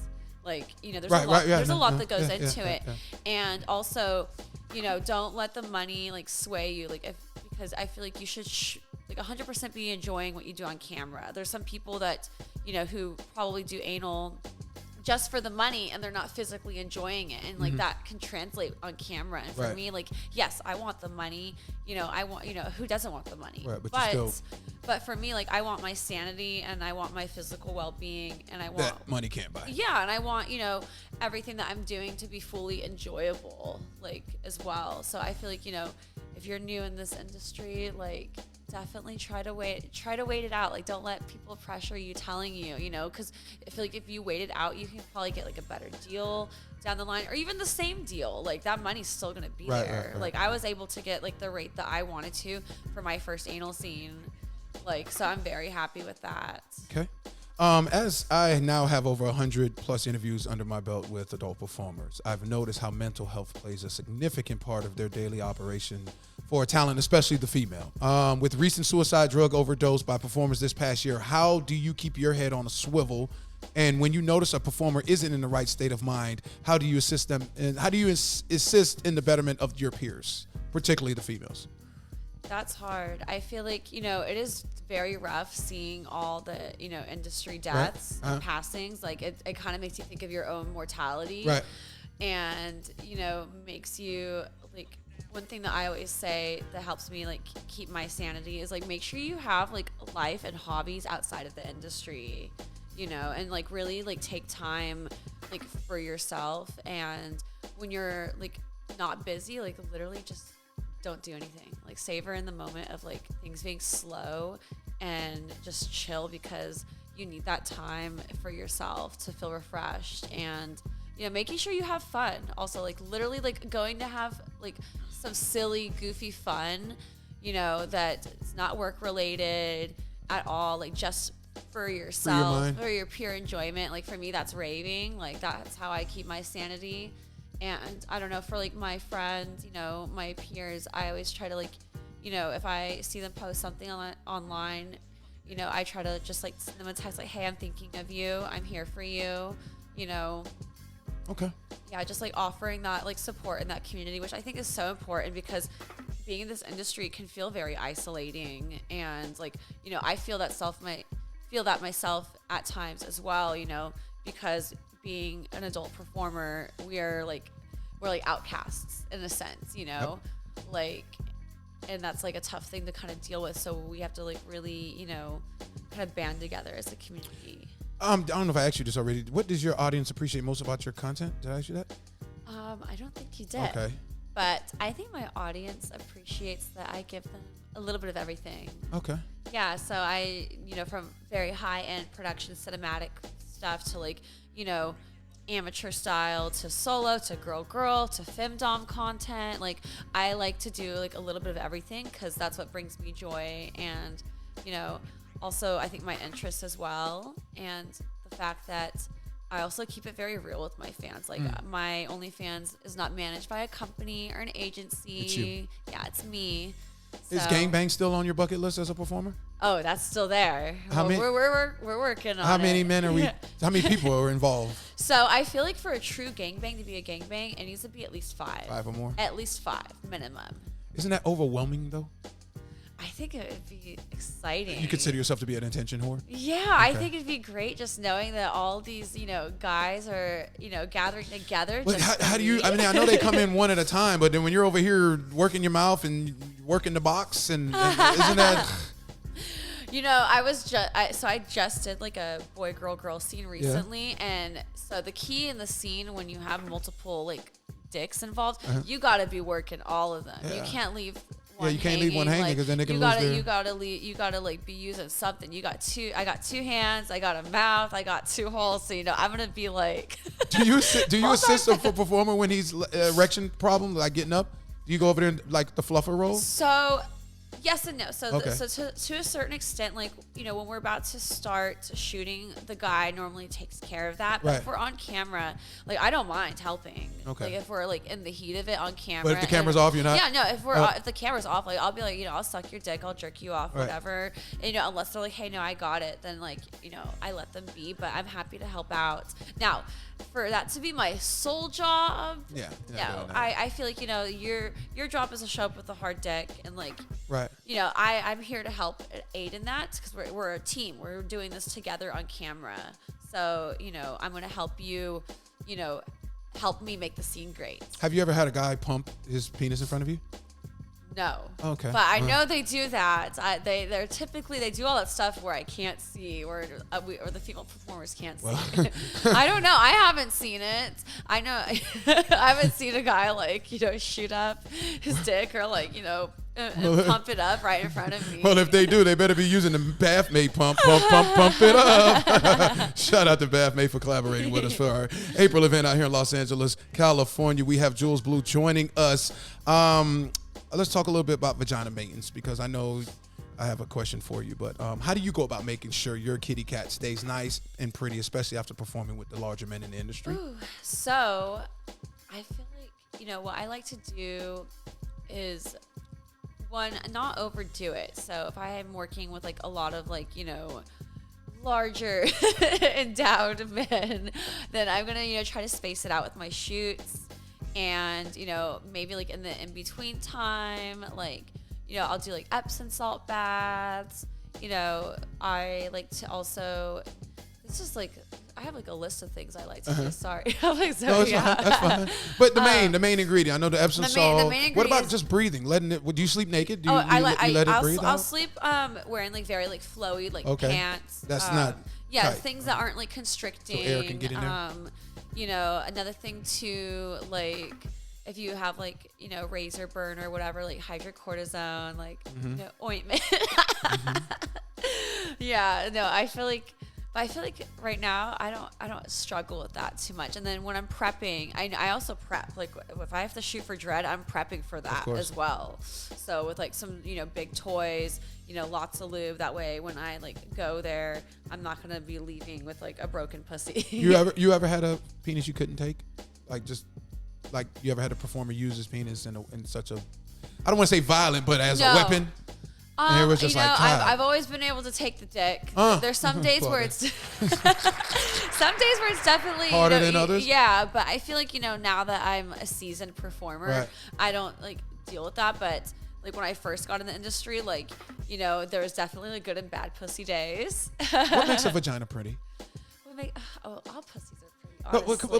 Like, you know, there's Right, a lot, right, yeah, there's a no, lot no, that goes yeah, into yeah, it. yeah. And also, you know, don't let the money like sway you. Like, because I feel like you should like 100% be enjoying what you do on camera. There's some people that, you know, who probably do anal just for the money and they're not physically enjoying it, and like that can translate on camera. And for Right. me, like, yes, I want the money, you know, I want, you know, who doesn't want the money? Right, but you still- but for me, like, I want my sanity and I want my physical well-being, and I want That money can't buy. yeah, and I want, you know, everything that I'm doing to be fully enjoyable, like, as well. So I feel like, you know, if you're new in this industry, like, definitely try to wait it out. Like, don't let people pressure you, telling you, you know, because I feel like if you wait it out, you can probably get like a better deal down the line, or even the same deal. Like, that money's still gonna be Right, there. right. Like, I was able to get like the rate that I wanted to for my first anal scene. Like, so I'm very happy with that. Okay. As I now have over 100 plus interviews under my belt with adult performers, I've noticed how mental health plays a significant part of their daily operation for a talent, especially the female. With recent suicide drug overdose by performers this past year, how do you keep your head on a swivel? And when you notice a performer isn't in the right state of mind, how do you assist them? And how do you assist in the betterment of your peers, particularly the females? That's hard. I feel like, you know, it is very rough seeing all the, you know, industry deaths and passings. Like, it kind of makes you think of your own mortality. Right. And, you know, makes you, like, one thing that I always say that helps me, like, keep my sanity is, like, make sure you have, like, life and hobbies outside of the industry, you know, and, like, really, like, take time, like, for yourself. And when you're, like, not busy, like, literally just don't do anything. Like, savor in the moment of, like, things being slow and just chill, because you need that time for yourself to feel refreshed. And, you know, making sure you have fun also, like, literally, like, going to have, like, some silly, goofy fun, you know, that it's not work related at all, like, just for yourself, mind. for your pure enjoyment. Like, for me, that's raving. Like, that's how I keep my sanity. And I don't know, for, like, my friends, you know, my peers, I always try to, like, you know, if I see them post something online, you know, I try to just, like, send them a text, like, hey, I'm thinking of you, I'm here for you, you know. Okay. Yeah, just, like, offering that, like, support in that community, which I think is so important, because being in this industry can feel very isolating. And, like, you know, I feel that myself at times as well, you know, because being an adult performer, we're like outcasts in a sense, you know. Yep. Like, and that's, like, a tough thing to kind of deal with. So we have to, like, really, you know, kind of band together as a community. I don't know if I asked you this already. What does your audience appreciate most about your content? Did I ask you that? I don't think you did. Okay. But I think my audience appreciates that I give them a little bit of everything. Okay. Yeah, so I, you know, from very high-end production cinematic stuff to, like, you know, amateur style to solo to girl to femdom content. Like, I like to do, like, a little bit of everything, because that's what brings me joy. And, you know, also I think my interests as well, and the fact that I also keep it very real with my fans. Like, my OnlyFans is not managed by a company or an agency. It's you. Yeah, it's me. Is So- gangbang still on your bucket list as a performer? Oh, that's still there. How many- We're working on it. How many men are we? How many people are involved? So I feel like for a true gangbang to be a gangbang, it needs to be at least 5. 5 or more? At least 5 minimum. Isn't that overwhelming though? I think it would be exciting. You consider yourself to be an attention whore? Yeah, I think it'd be great just knowing that all these, you know, guys are, you know, gathering together. But just how for do you? me. I mean, I know they come in one at a time, but then when you're over here working your mouth and working the box, and isn't that? You know, I just did, like, a boy girl scene recently, and so the key in the scene when you have multiple, like, dicks involved, you got to be working all of them. Yeah. You can't leave. You can't leave one hanging, like, 'cause then they can you lose gotta, their- You gotta leave. You gotta, like, be using something. I got 2 hands. I got a mouth. I got 2 holes. So, you know, I'm gonna be like. Do you assist a performer when he's erection problem, like getting up? Do you go over there and, like, the fluffer role? So Yes and no. So, Okay. To a certain extent, like, you know, when we're about to start shooting, the guy normally takes care of that. But Right. if we're on camera, like, I don't mind helping. Okay. Like, if we're like in the heat of it on camera. But if the camera's off, you're not? Yeah, no. If the camera's off, like, I'll be like, you know, I'll suck your dick, I'll jerk you off, Right. whatever. And, you know, unless they're like, hey, no, I got it, then, like, you know, I let them be. But I'm happy to help out. Now, for that to be my sole job, Yeah. no, I feel like, you know, your job is to show up with a hard dick and, like, Right. you know, I'm here to help aid in that because we're a team. We're doing this together on camera. So, you know, I'm going to help you, you know, help me make the scene great. Have you ever had a guy pump his penis in front of you? No. Okay. But I know they do that. They're typically, they do all that stuff where I can't see or the female performers can't see. I don't know. I haven't seen it. I know I haven't seen a guy, like, you know, shoot up his dick or, like, you know, and pump it up right in front of me. Well, if they do, they better be using the Bathmate pump it up. Shout out to Bathmate for collaborating with us for our April event out here in Los Angeles, California. We have Jewelz Blu joining us. Let's talk a little bit about vagina maintenance because I know I have a question for you. But how do you go about making sure your kitty cat stays nice and pretty, especially after performing with the larger men in the industry? Ooh, so I feel like, you know, what I like to do is, one, not overdo it. So if I am working with, like, a lot of, like, you know, larger endowed men, then I'm gonna, you know, try to space it out with my shoots. And, you know, maybe, like, in the in-between time, like, you know, I'll do, like, Epsom salt baths. You know, I like to also, it's just, like, I have, like, a list of things I like to do. Sorry. I'm like, so, No, it's yeah. fine. That's fine. But the main ingredient, I know the Epsom the salt. main What about ingredient just breathing? Letting it? Do you sleep naked? Do you, I you let it breathe I'll out? sleep wearing, like, very, like, flowy, like, Okay. pants. That's not yeah, tight. things that aren't, like, constricting. So air can get in there? You know, another thing too, like, if you have, like, you know, razor burn or whatever, like, hydrocortisone, like, Mm-hmm. you know, ointment. Yeah, no, I feel like right now I don't struggle with that too much. And then when I'm prepping, I also prep, like, if I have to shoot for Dread, I'm prepping for that course. as well. So with, like, some, you know, big toys, you know, lots of lube. That way, when I, like, go there, I'm not gonna be leaving with, like, a broken pussy. You ever had a penis you couldn't take? Like, just like, you ever had a performer use his penis in such a, I don't want to say violent, but as a No. weapon? And it was just you know, like, God. I've always been able to take the dick. There's some days Well, where it's some days where it's definitely, Harder you know, than others? Yeah, but I feel like, you know, now that I'm a seasoned performer, Right. I don't, like, deal with that. But, like, when I first got in the industry, like, you know, there was definitely, like, good and bad pussy days. What makes a vagina pretty? All pussies are pretty, honestly.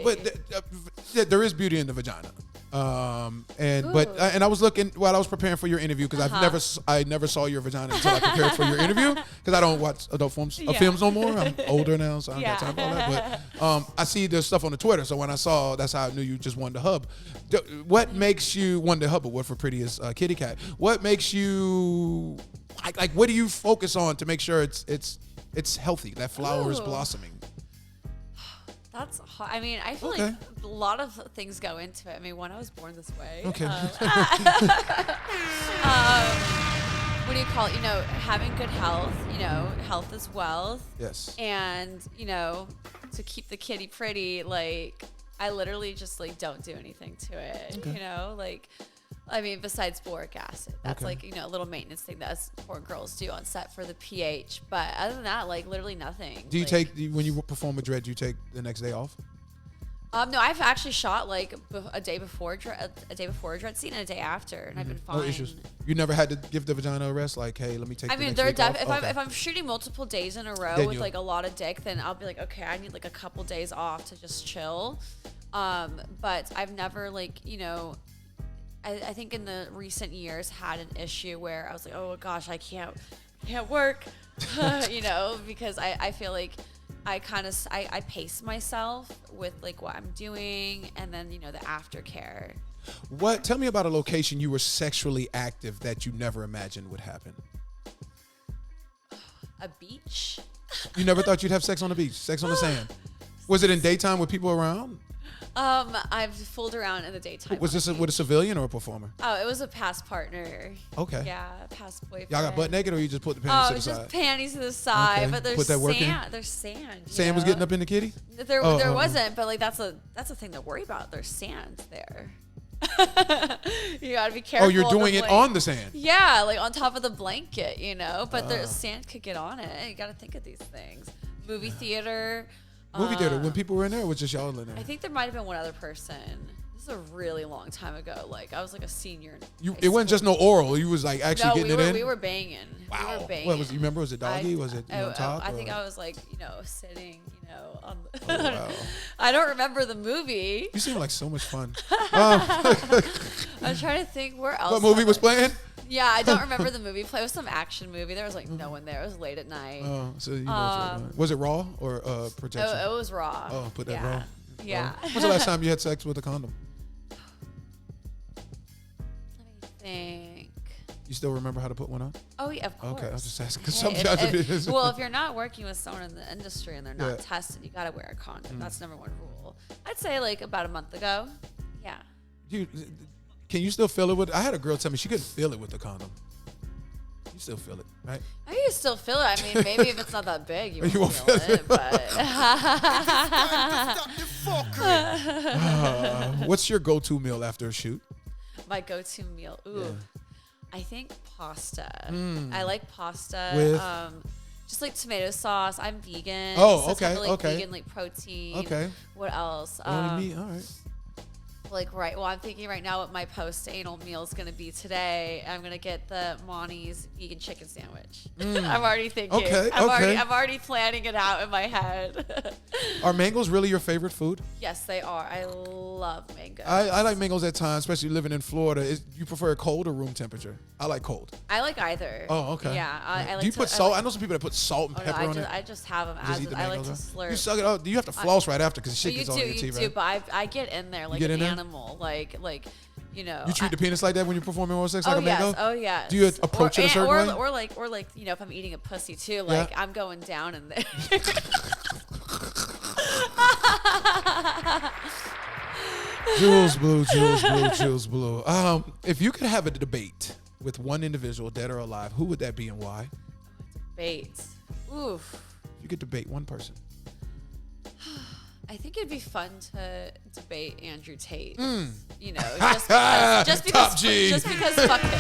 But there is beauty in the vagina. And I was looking while I was preparing for your interview because I never saw your vagina until I prepared for your interview because I don't watch adult films no more. I'm older now, so I don't got time for all that. But I see the stuff on the Twitter, so when I saw, that's how I knew you just wanted to hub. What makes you want to hub? What for prettiest kitty cat? What makes you like? What do you focus on to make sure it's healthy? That flower is Ooh. blossoming. That's hard. I mean, I feel Okay. like a lot of things go into it. I mean, one, I was born this way. Okay. What do you call it? You know, having good health. You know, health is wealth. Yes. And, you know, to keep the kitty pretty, like, I literally just, like, don't do anything to it. Okay. You know, like, I mean, besides boric acid. That's, Okay. like, you know, a little maintenance thing that us poor girls do on set for the pH. But other than that, like, literally nothing. Do you Like, when you perform with Dread, do you take the next day off? No, I've actually shot, like, a day before a Dread scene and a day after, and I've been fine. No issues. You never had to give the vagina a rest? Like, hey, let me take I the mean, next they're week off? if I'm shooting multiple days in a row Then with, you'll- like, a lot of dick, then I'll be like, okay, I need, like, a couple days off to just chill. But I've never, like, you know, I think in the recent years had an issue where I was like, oh gosh, I can't work, you know, because I feel like I pace myself with, like, what I'm doing and then, you know, the aftercare. Tell me about a location you were sexually active that you never imagined would happen. A beach? You never thought you'd have sex on the beach, sex on the sand. Was it in daytime with people around? I've fooled around in the daytime. Was this with a civilian or a performer? Oh, it was a past partner. Okay. Yeah, past boyfriend. Y'all got butt naked, or you just put the Oh, panties it to was the just side? panties to the side, Okay. but there's Put that work in? sand. There's sand. you Sam was know? getting up in the kitty? There Oh. wasn't, but like that's a thing to worry about. There's sand there. You gotta be careful. Oh, you're of the doing it on the sand. Yeah, like on top of the blanket, But the sand could get on it. You gotta think of these things. Movie theater. Movie theater, when people were in there, or was just y'all in there? I think there might have been one other person. This is a really long time ago. Like I was like a senior. In high It wasn't just school. no oral. You was like actually No, getting it in? we were banging. Wow. We were banging. What was? You remember? Was it doggy? Was it on top? I think or- I was like, sitting, on the. Oh, wow. I don't remember the movie. You seem like so much fun. I'm trying to think where else. What movie was playing? Yeah, I don't remember the movie. It was some action movie. There was like no one there. It was late at night. Oh, so you know was it raw or protection? It was raw. Oh, put that yeah. raw. Yeah. When's the last time you had sex with a condom? Let me think. You still remember how to put one on? Oh yeah, of course. Okay, I was just asking because Hey, sometimes it is. well, if you're not working with someone in the industry and they're not Yeah. tested, you gotta wear a condom. That's number one rule. I'd say like about a month ago. Yeah. Can you still feel it with? I had a girl tell me she couldn't feel it with the condom. You still feel it, right? I can still feel it. I mean, maybe if it's not that big, you won't won't feel it. But Stop the fuckery. What's your go-to meal after a shoot? my go-to meal, I think pasta. I like pasta. With? Just like tomato sauce. I'm vegan. Oh, so it's okay, got, like, okay. Vegan like protein. Okay. What else? Only meat. All right. Well, I'm thinking right now what my post-anal meal is going to be today. I'm going to get the Monty's vegan chicken sandwich. I'm already thinking. Okay, I'm okay. already planning it out in my head. Are mangoes really your favorite food? Yes, they are. I love mangoes. I like mangoes at times, especially living in Florida. You prefer cold or room temperature? I like cold. I like either. Oh, okay. Yeah, I like Do you to, put salt? I like- know some people that put salt and Oh, no, pepper on it. I just have them Just as eat the I like mangoes, to huh? slurp. You suck it out. You have to floss right after because shit you gets do, all in your you teeth. do, Right? but I get in there like get an in there? animal, like You treat the penis like that when you're performing oral sex, like Oh a mango? yes, oh yes. Do you approach it a certain way? Or like if I'm eating a pussy too, like I'm going down in there. Jewelz Blu, Jewelz Blu, Jewelz Blu. If you could have a debate with one individual, dead or alive, who would that be and why? Bates. Oof. You could debate one person. I think it'd be fun to debate Andrew Tate. Hmm. Just because Top G. just because fuck him.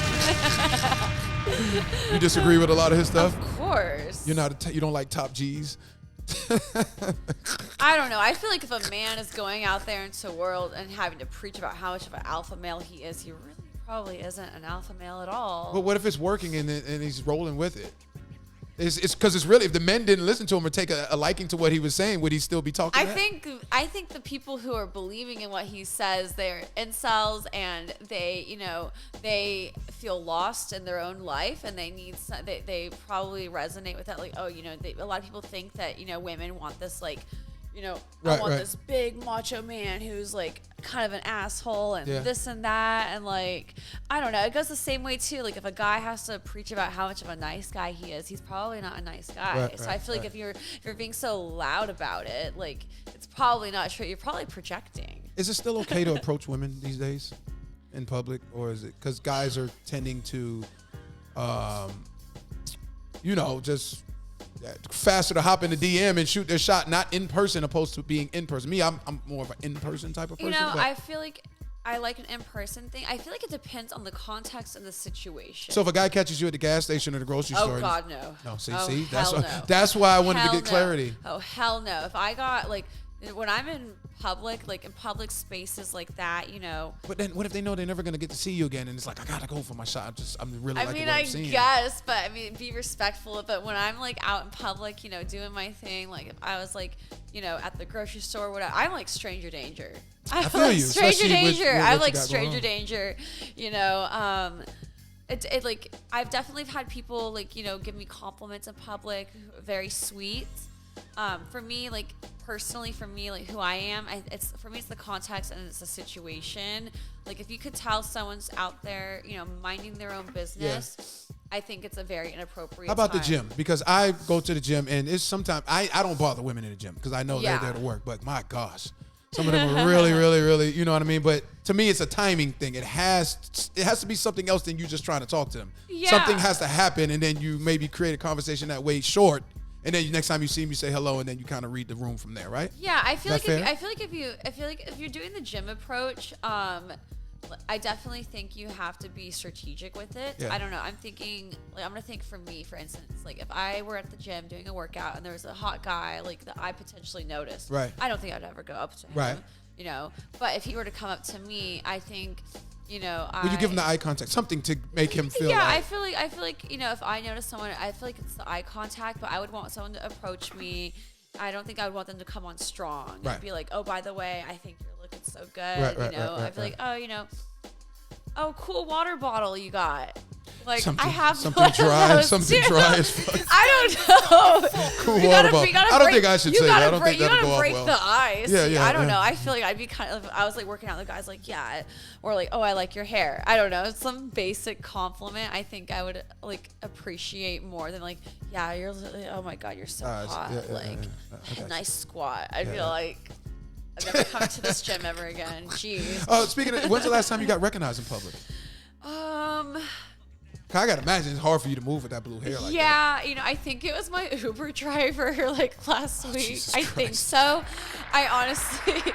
You disagree with a lot of his stuff? Of course. You don't like top G's? I don't know. I feel like if a man is going out there into the world and having to preach about how much of an alpha male he is, he really probably isn't an alpha male at all. But what if it's working and he's rolling with it? It's because it's really, if the men didn't listen to him or take a liking to what he was saying, would he still be talking? I think the people who are believing in what he says, they're incels and they feel lost in their own life and they probably resonate with that. Like, a lot of people think that women want this I want this big macho man who's like kind of an asshole and this and that, and like I don't know. It goes the same way too. Like if a guy has to preach about how much of a nice guy he is, he's probably not a nice guy. So I feel like if you're being so loud about it, like it's probably not true. You're probably projecting. Is it still okay to approach women these days in public, or is it because guys are tending to, just faster to hop in the DM and shoot their shot, not in person, opposed to being in person? Me, I'm more of an in person type of person. I feel like I like an in-person thing. I feel like it depends on the context and the situation. So if a guy catches you at the gas station or the grocery store, oh God, no. No, see, hell no. That's why I wanted Hell to get no. clarity. Oh hell no! If I got when I'm in public, like in public spaces like that, But then, what if they know they're never gonna get to see you again, and it's like I gotta go for my shot. I'm really liking what I'm seeing. Guess, but be respectful. But when I'm like out in public, doing my thing, like if I was like, at the grocery store, or whatever, I'm like stranger danger. I feel you. Stranger especially danger. with what I'm you like got going stranger on. danger. It like I've definitely had people give me compliments in public, very sweet. For me, personally, who I am, it's the context and it's the situation. Like if you could tell someone's out there, minding their own business, I think it's a very inappropriate. How about the time. gym? Because I go to the gym and it's sometimes I don't bother women in the gym because I know they're there to work. But my gosh, Some of them are really, really, really, you know what I mean? But to me, it's a timing thing. It has to be something else than you just trying to talk to them. Yeah. Something has to happen, and then you maybe create a conversation that way short, and then next time you see them, you say hello, and then you kind of read the room from there, right? Yeah, I feel like fair? if you're doing the gym approach, I definitely think you have to be strategic with it. Yeah. I don't know. I'm thinking, like, I'm gonna think for me, for instance, like if I were at the gym doing a workout and there was a hot guy like that I potentially noticed, Right. I don't think I'd ever go up to him, Right. you know. But if he were to come up to me, I think, you know, Would you give him the eye contact, something to make him feel? Yeah, like, I feel like, you know, if I notice someone, I feel like it's the eye contact, but I would want someone to approach me. I don't think I would want them to come on strong Right. and be like, oh, by the way, I think you're looking so good. Right, you know, right, I feel right. like, oh, you know, oh, cool water bottle you got. Like something, I have something one of dry, those something too. dry as fuck. I don't know. Cool You water gotta- bottle. you gotta I don't break- think I should you say that. gotta I don't break- think that'll you go gotta off break well. the ice. Yeah, yeah, I don't yeah. know. I feel like I'd be kind of. I was like working out with the guys, like yeah, or like oh, I like your hair. I don't know. Some basic compliment. I think I would like appreciate more than like yeah, you're. Oh my god, you're so hot. yeah, yeah, like yeah. I got you. nice squat. I'd Yeah, feel yeah. like I'm never coming to this gym ever again. Jeez. Oh, speaking of, when's the last time you got recognized in public? I gotta imagine it's hard for you to move with that blue hair like that. Yeah, you know, I think it was my Uber driver like last week. Jesus I think Christ. so. I honestly,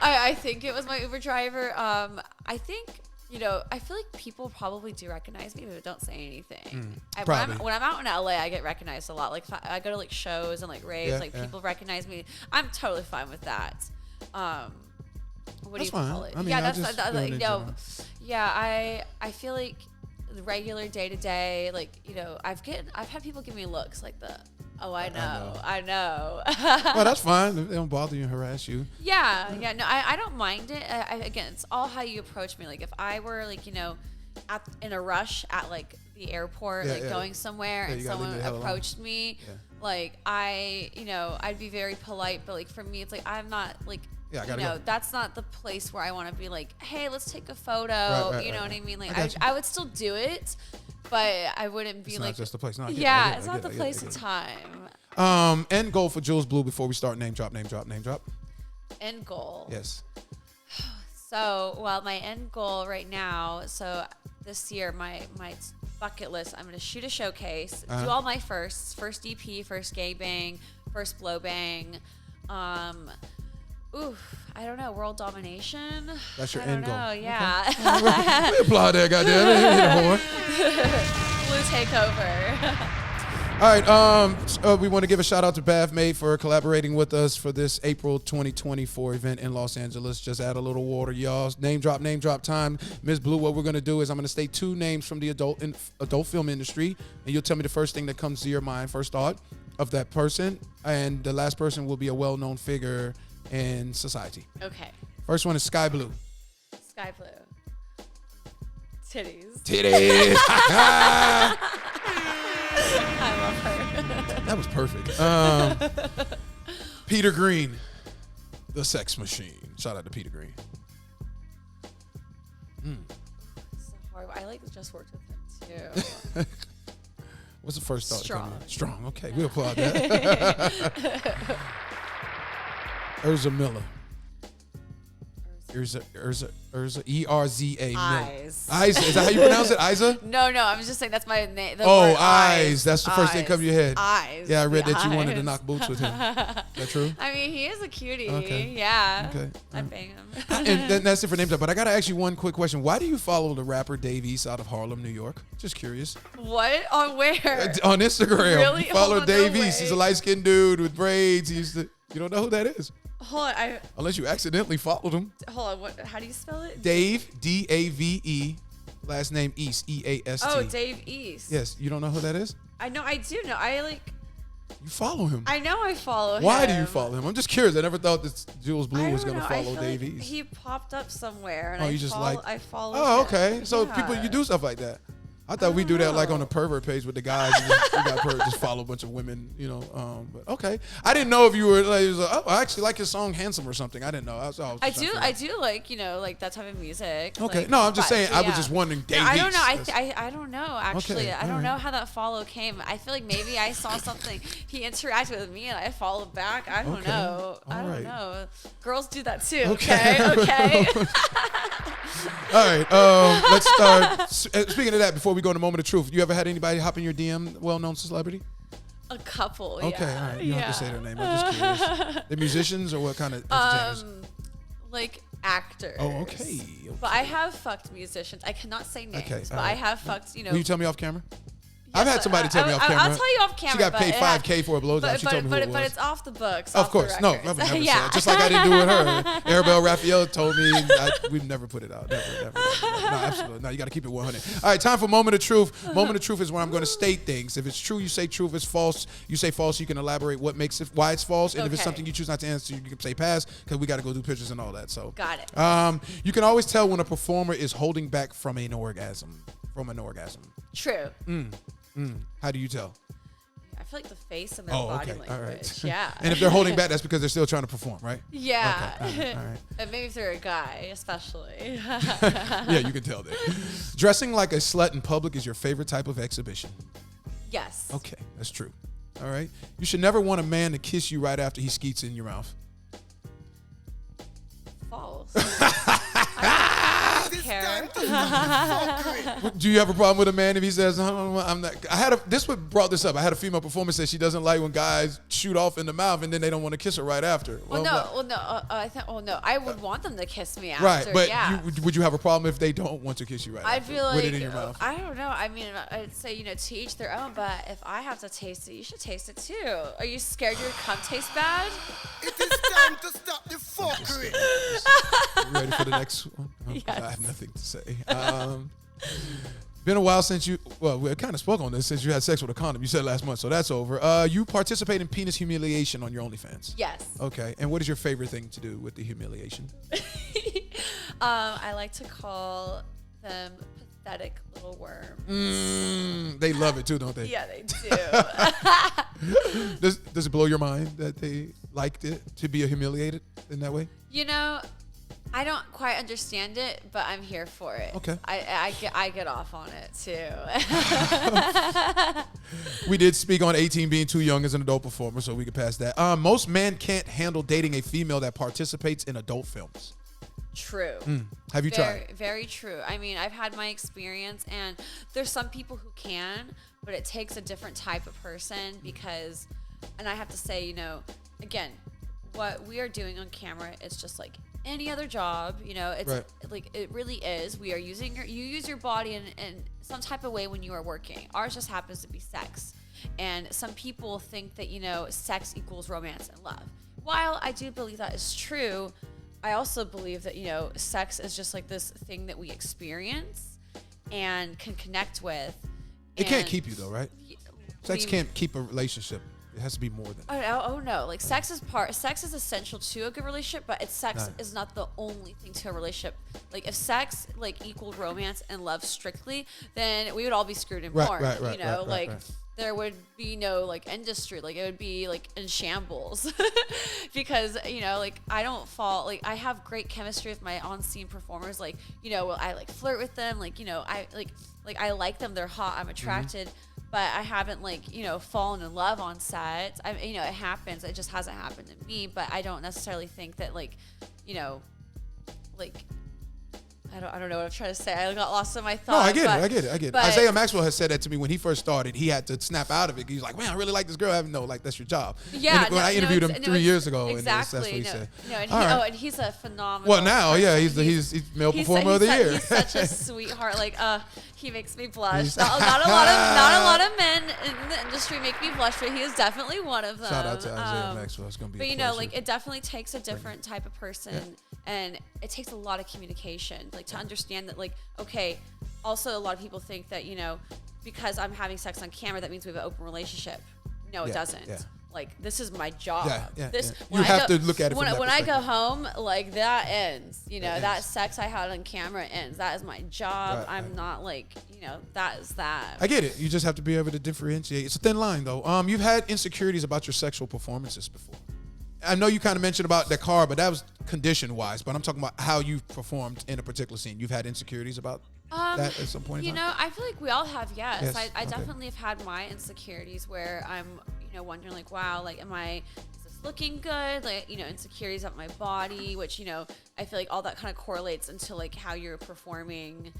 I think it was my Uber driver. I think, you know, I feel like people probably do recognize me, but don't say anything. probably. When I'm out in LA, I get recognized a lot. Like if I go to like shows and like raves, Yeah, like yeah. people recognize me. I'm totally fine with that. What do That's you fine. call it? I mean, yeah, I that's just that, doing like, it in no, general. yeah. I feel like the regular day to day, like you know, I've had people give me looks like the, oh I know. Well, that's fine. They don't bother you and harass you. Yeah, no, I don't mind it. Again, it's all how you approach me. Like if I were like you know, in a rush at like the airport, Yeah, like yeah. going somewhere, Yeah, and you gotta leave someone me the hell alone. approached me, Yeah. like I'd be very polite, but like for me, it's like I'm not like. Yeah, I You gotta know, go. that's not the place where I want to be like, hey, let's take a photo. Right, you know right, what I right. mean? Like, I got you. I would still do it, but I wouldn't be It's like, not just the place. No, I get it, I yeah, get it, it's I not get the it, I place get and it. time. End goal for Jewelz Blu before we start name drop. End goal. Yes. So, well, my end goal right now. So this year, my bucket list. I'm going to shoot a showcase, do all my first EP, first gay bang, first blow bang. I don't know, world domination. That's your I don't end goal. know, yeah. We applaud that, goddamn. Hit a horn. Blue takeover. All right. We want to give a shout out to Bathmate for collaborating with us for this April 2024 event in Los Angeles. Just add a little water, y'all. Name drop time. Ms. Blue, what we're going to do is I'm going to state two names from the adult film industry, and you'll tell me the first thing that comes to your mind, first thought of that person, and the last person will be a well-known figure in society. Okay. First one is Sky Blue. Sky blue. Titties. Titties. I love her. That was perfect. Peter Green, the sex machine. Shout out to Peter Green. So hard. I like just worked with him too. What's the first thought? Strong. Strong. Okay, we applaud that. Urza Miller. Urza, Erza, Miller. Eyes. Isa. Is that how you pronounce it? Isa? No, I was just saying that's my name. Oh, eyes. That's the first thing that comes to your head. Eyes. Yeah, I read The that you wanted to eyes. knock boots with him. Is that true? I mean, he is a cutie. Okay. Yeah. Okay. I'd bang him. And that's it for name drop. But I got to ask you one quick question. Why do you follow the rapper Dave East out of Harlem, New York? Just curious. What? On where? On Instagram. Really? Follow Hold on, Dave no East. He's a way. light-skinned dude with braids. He used to. You don't know who that is? Hold on. Unless you accidentally followed him. Hold on. What? How do you spell it? Dave, D-A-V-E, last name East, E-A-S-T. Oh, Dave East. Yes, you don't know who that is? I know. I do know. You follow him. I know. I follow him. Why do you follow him? I'm just curious. I never thought that Jewelz Blue I was don't going to know. I follow feel Dave like East. He popped up somewhere, and Oh, you just I follow. Oh, him. okay. So Yeah. people, you do stuff like that. I thought we do that like on a pervert page with the guys. And just follow a bunch of women, But okay, I didn't know if you were like, I actually like his song "Handsome" or something. I didn't know. I do like like that type of music. Okay, like, no, I'm just saying. I was just wondering. No, I don't know. I don't know actually. Okay, I don't know how that follow came. I feel like maybe I saw something. He interacted with me and I followed back. I don't know. I don't know. Girls do that too. Okay. All right. Let's start. Speaking of that, before we go into moment of truth, you ever had anybody hop in your DM, well-known celebrity? A couple. Okay. Yeah. All right. You don't have to say their name. I'm just curious. They're musicians or what kind of entertainers? Like actors. Oh, okay. But I have fucked musicians. I cannot say names, but I have fucked. Will you tell me off camera? Yes, I've had somebody tell me off camera. I'll tell you off camera. She got paid $5K for a blowjob. She told me who it was. But it's off the books. Of course. No, I would never say it. Just like I didn't do it with her. Arabelle Raphael told me we've never put it out. Never. No, absolutely. No, you got to keep it 100. All right, time for moment of truth. Moment of truth is where I'm going to state things. If it's true, you say true. If it's false, you say false. You can elaborate what makes it, why it's false. And if it's something you choose not to answer, you can say pass because we got to go do pictures and all that. So got it. You can always tell when a performer is holding back from an orgasm. True. How do you tell? I feel like the face and their body language. All right. Yeah. And if they're holding back, that's because they're still trying to perform, right? Yeah. Okay. All right. And maybe if they're a guy, especially. Yeah, you can tell that. Dressing like a slut in public is your favorite type of exhibition. Yes. Okay, that's true. All right. You should never want a man to kiss you right after he skeets in your mouth. False. Do you have a problem with a man if he says, I'm not? This what brought this up. I had a female performer say she doesn't like when guys shoot off in the mouth and then they don't want to kiss her right after. I would want them to kiss me after. Right, but yeah. would you have a problem if they don't want to kiss you right I after? feel like, with it in your mouth? I don't know. I mean, I'd say, to each their own, but if I have to taste it, you should taste it too. Are you scared your cum tastes bad? It is time to stop the fuckery. You ready for the next one? Yes. I have nothing to say. Been a while since we kind of spoke on this since you had sex with a condom. You said last month, so that's over. You participate in penis humiliation on your OnlyFans. Yes. Okay. And what is your favorite thing to do with the humiliation? I like to call them pathetic little worms. They love it too, don't they? Yeah, they do. Does it blow your mind that they liked it to be humiliated in that way? I don't quite understand it, but I'm here for it. Okay. I get off on it too. We did speak on 18 being too young as an adult performer, so we could pass that. Most men can't handle dating a female that participates in adult films. True. Have you tried? Very true. I mean, I've had my experience, and there's some people who can, but it takes a different type of person because, and I have to say, again, what we are doing on camera is just like any other job, it's right. Like it really is. We are you use your body in some type of way when you are working. Ours just happens to be sex. And some people think that, sex equals romance and love. While I do believe that is true, I also believe that, sex is just like this thing that we experience and can connect with. It can't keep you though, right? Sex can't keep a relationship. It has to be more than that. Oh no. Like sex is essential to a good relationship, but sex is not the only thing to a relationship. Like if sex equaled romance and love strictly, then we would all be screwed in porn. Right. There would be no industry. It would be in shambles because, I don't fall, I have great chemistry with my on-scene performers. I flirt with them. I like them. They're hot. I'm attracted. But I haven't fallen in love on set. It happens. It just hasn't happened to me. But I don't necessarily think that I don't know what I'm trying to say. I got lost in my thought. No, I get it. Isaiah Maxwell has said that to me when he first started. He had to snap out of it. He's like, man, I really like this girl. That's your job. Yeah. When I interviewed him 3 years ago. Exactly. And that's what he said. And he's a phenomenal Well, now, person. yeah, he's male performer of the year. He's such a sweetheart. He makes me blush. Not a lot of men in the industry make me blush, but he is definitely one of them. Shout out to Isaiah Maxwell. It's going to be a pleasure. It definitely takes a different type of person, and it takes a lot of communication, to understand that, okay, also a lot of people think that, because I'm having sex on camera, that means we have an open relationship. No, it doesn't. like, this is my job. Yeah. When You have to look at it from that when I go perspective. home, like, that ends. You know, that ends. sex I had on camera ends. That is my job. I'm not like, you know, that is that. I get it. You just have to be able to differentiate. It's a thin line, though. You've had insecurities about your sexual performances before. I know you kind of mentioned about the car, but that was condition-wise. But I'm talking about how you performed in a particular scene. You've had insecurities about that at some point in You time? know, I feel like we all have, yes. Yes, I okay. definitely have had my insecurities where I'm, you know, wondering like, wow, like, is this looking good? Like, you know, insecurities about my body, which, you know, I feel like all that kind of correlates into like how you're performing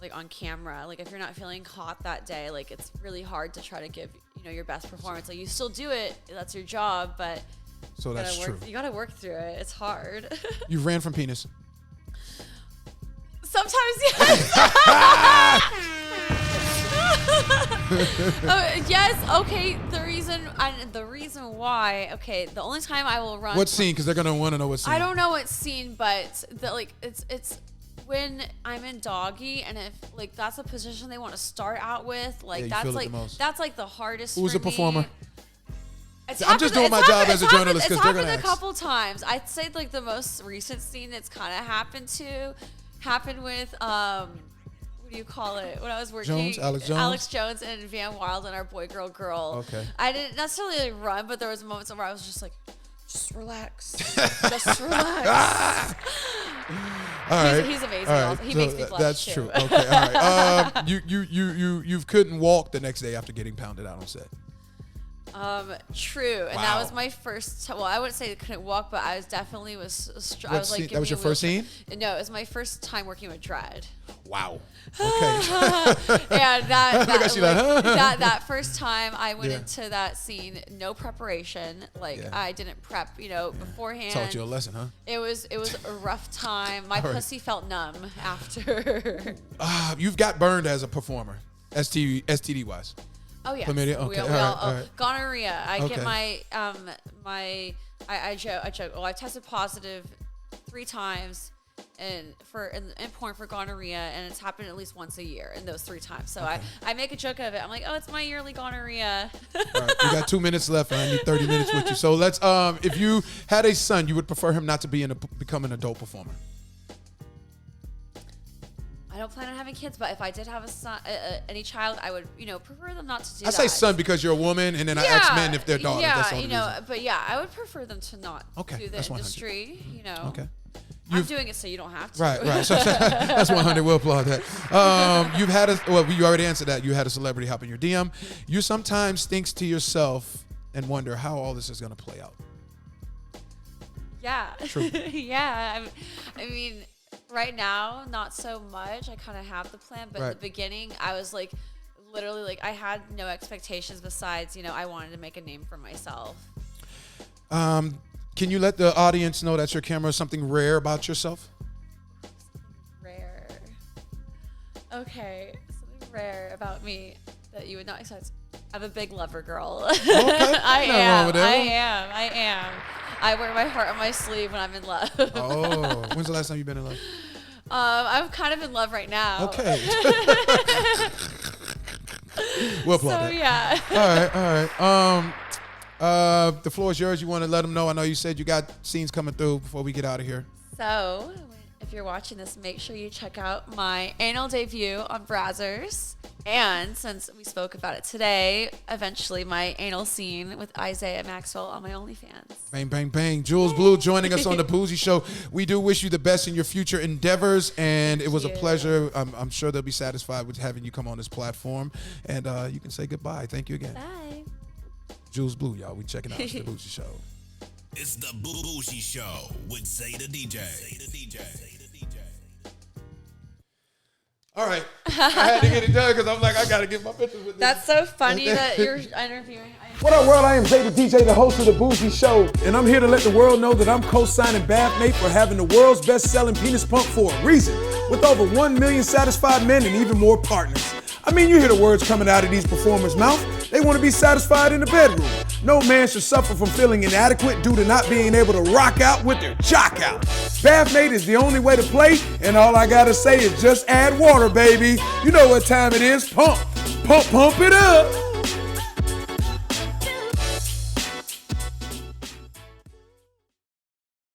like on camera. Like, if you're not feeling hot that day, like, it's really hard to try to give, you know, your best performance. Like, you still do it, that's your job, but So that's true. you gotta work through it. It's hard. You ran from penis. Sometimes, yes. Yes. Okay. The reason why. Okay. The only time I will run. What scene? Because they're gonna want to know what scene. I don't know what scene, but it's when I'm in doggy, and if like that's a position they want to start out with, like Yeah, you feel it the most. that's like the hardest. Who's for the performer? Me. It's I'm just doing my job as a journalist It's because they're happened gonna a ask. couple times. I'd say like the most recent scene that's kind of happened with what do you call it? When I was working, Alex Jones and Van Wild and our Boy Girl Girl. Okay. I didn't necessarily run, but there was moments where I was just like, just relax, just relax. All right. He's amazing. All right. Also. He makes me blush That's too. true. Okay. All right. You couldn't walk the next day after getting pounded out on set. True, and Wow. that was my first. Well, I wouldn't say I couldn't walk, but I was definitely I was like. That was your first scene? No, it was my first time working with Dread. Wow. Okay. And that that first time I went Yeah. into that scene, no preparation. Like Yeah. I didn't prep, beforehand. Taught you a lesson, huh? It was a rough time. My All right. pussy felt numb after. You've got burned as a performer, STD wise. Oh yeah. Chlamydia? Okay, all right. Gonorrhea. I Okay. get I joke. Oh, I tested positive 3 times in porn for gonorrhea, and it's happened at least once a year in those 3 times. So I make a joke of it. I'm like, oh, it's my yearly gonorrhea. All right, we got 2 minutes left, and I need 30 minutes with you. So let's. If you had a son, you would prefer him not to become an adult performer. I don't plan on having kids, but if I did have a son, any child, I would, prefer them not to do I that. say son because you're a woman, and then I ask men if they're daughters. Yeah, That's the only reason. but yeah, I would prefer them to not Okay, do the that's 100. industry. Okay. I'm doing it so you don't have to. Right. So that's 100. We'll applaud that. You've had you already answered that. You had a celebrity hop in your DM. You sometimes think to yourself and wonder how all this is going to play out. Yeah. True. Yeah. I mean, right now, not so much. I kind of have the plan, but in Right. the beginning, I was like, literally, like, I had no expectations besides, I wanted to make a name for myself. Can you let the audience know that your camera is something rare about yourself? Rare. Okay, something rare about me that you would not expect. I'm a big lover girl. Okay. I Nothing wrong with that. I am. I wear my heart on my sleeve when I'm in love. Oh, when's the last time you've been in love? I'm kind of in love right now. Okay. We'll applaud So that. yeah. All right. The floor is yours. You want to let them know? I know you said you got scenes coming through before we get out of here. So, if you're watching this, make sure you check out my anal debut on Brazzers. And since we spoke about it today, eventually my anal scene with Isaiah Maxwell on my OnlyFans. Bang, bang, bang. Jewelz Blu joining us on the Bougie Show. We do wish you the best in your future endeavors, and it was a you. pleasure. I'm sure they'll be satisfied with having you come on this platform, and you can say goodbye. Thank you again. Bye. Jewelz Blu, y'all. We checking out the Bougie Show. It's the Bougie Show with Zay the DJ. All right. I had to get it done because I'm like, I got to get my pictures with this. That's so funny that you're interviewing. What up, world? I am Zay the DJ, the host of the Bougie Show, and I'm here to let the world know that I'm co-signing Bathmate for having the world's best-selling penis pump for a reason, with over 1 million satisfied men and even more partners. I mean, you hear the words coming out of these performers' mouth. They want to be satisfied in the bedroom. No man should suffer from feeling inadequate due to not being able to rock out with their jock out. Bathmate is the only way to play, and all I gotta say is just add water, baby. You know what time it is. Pump it up.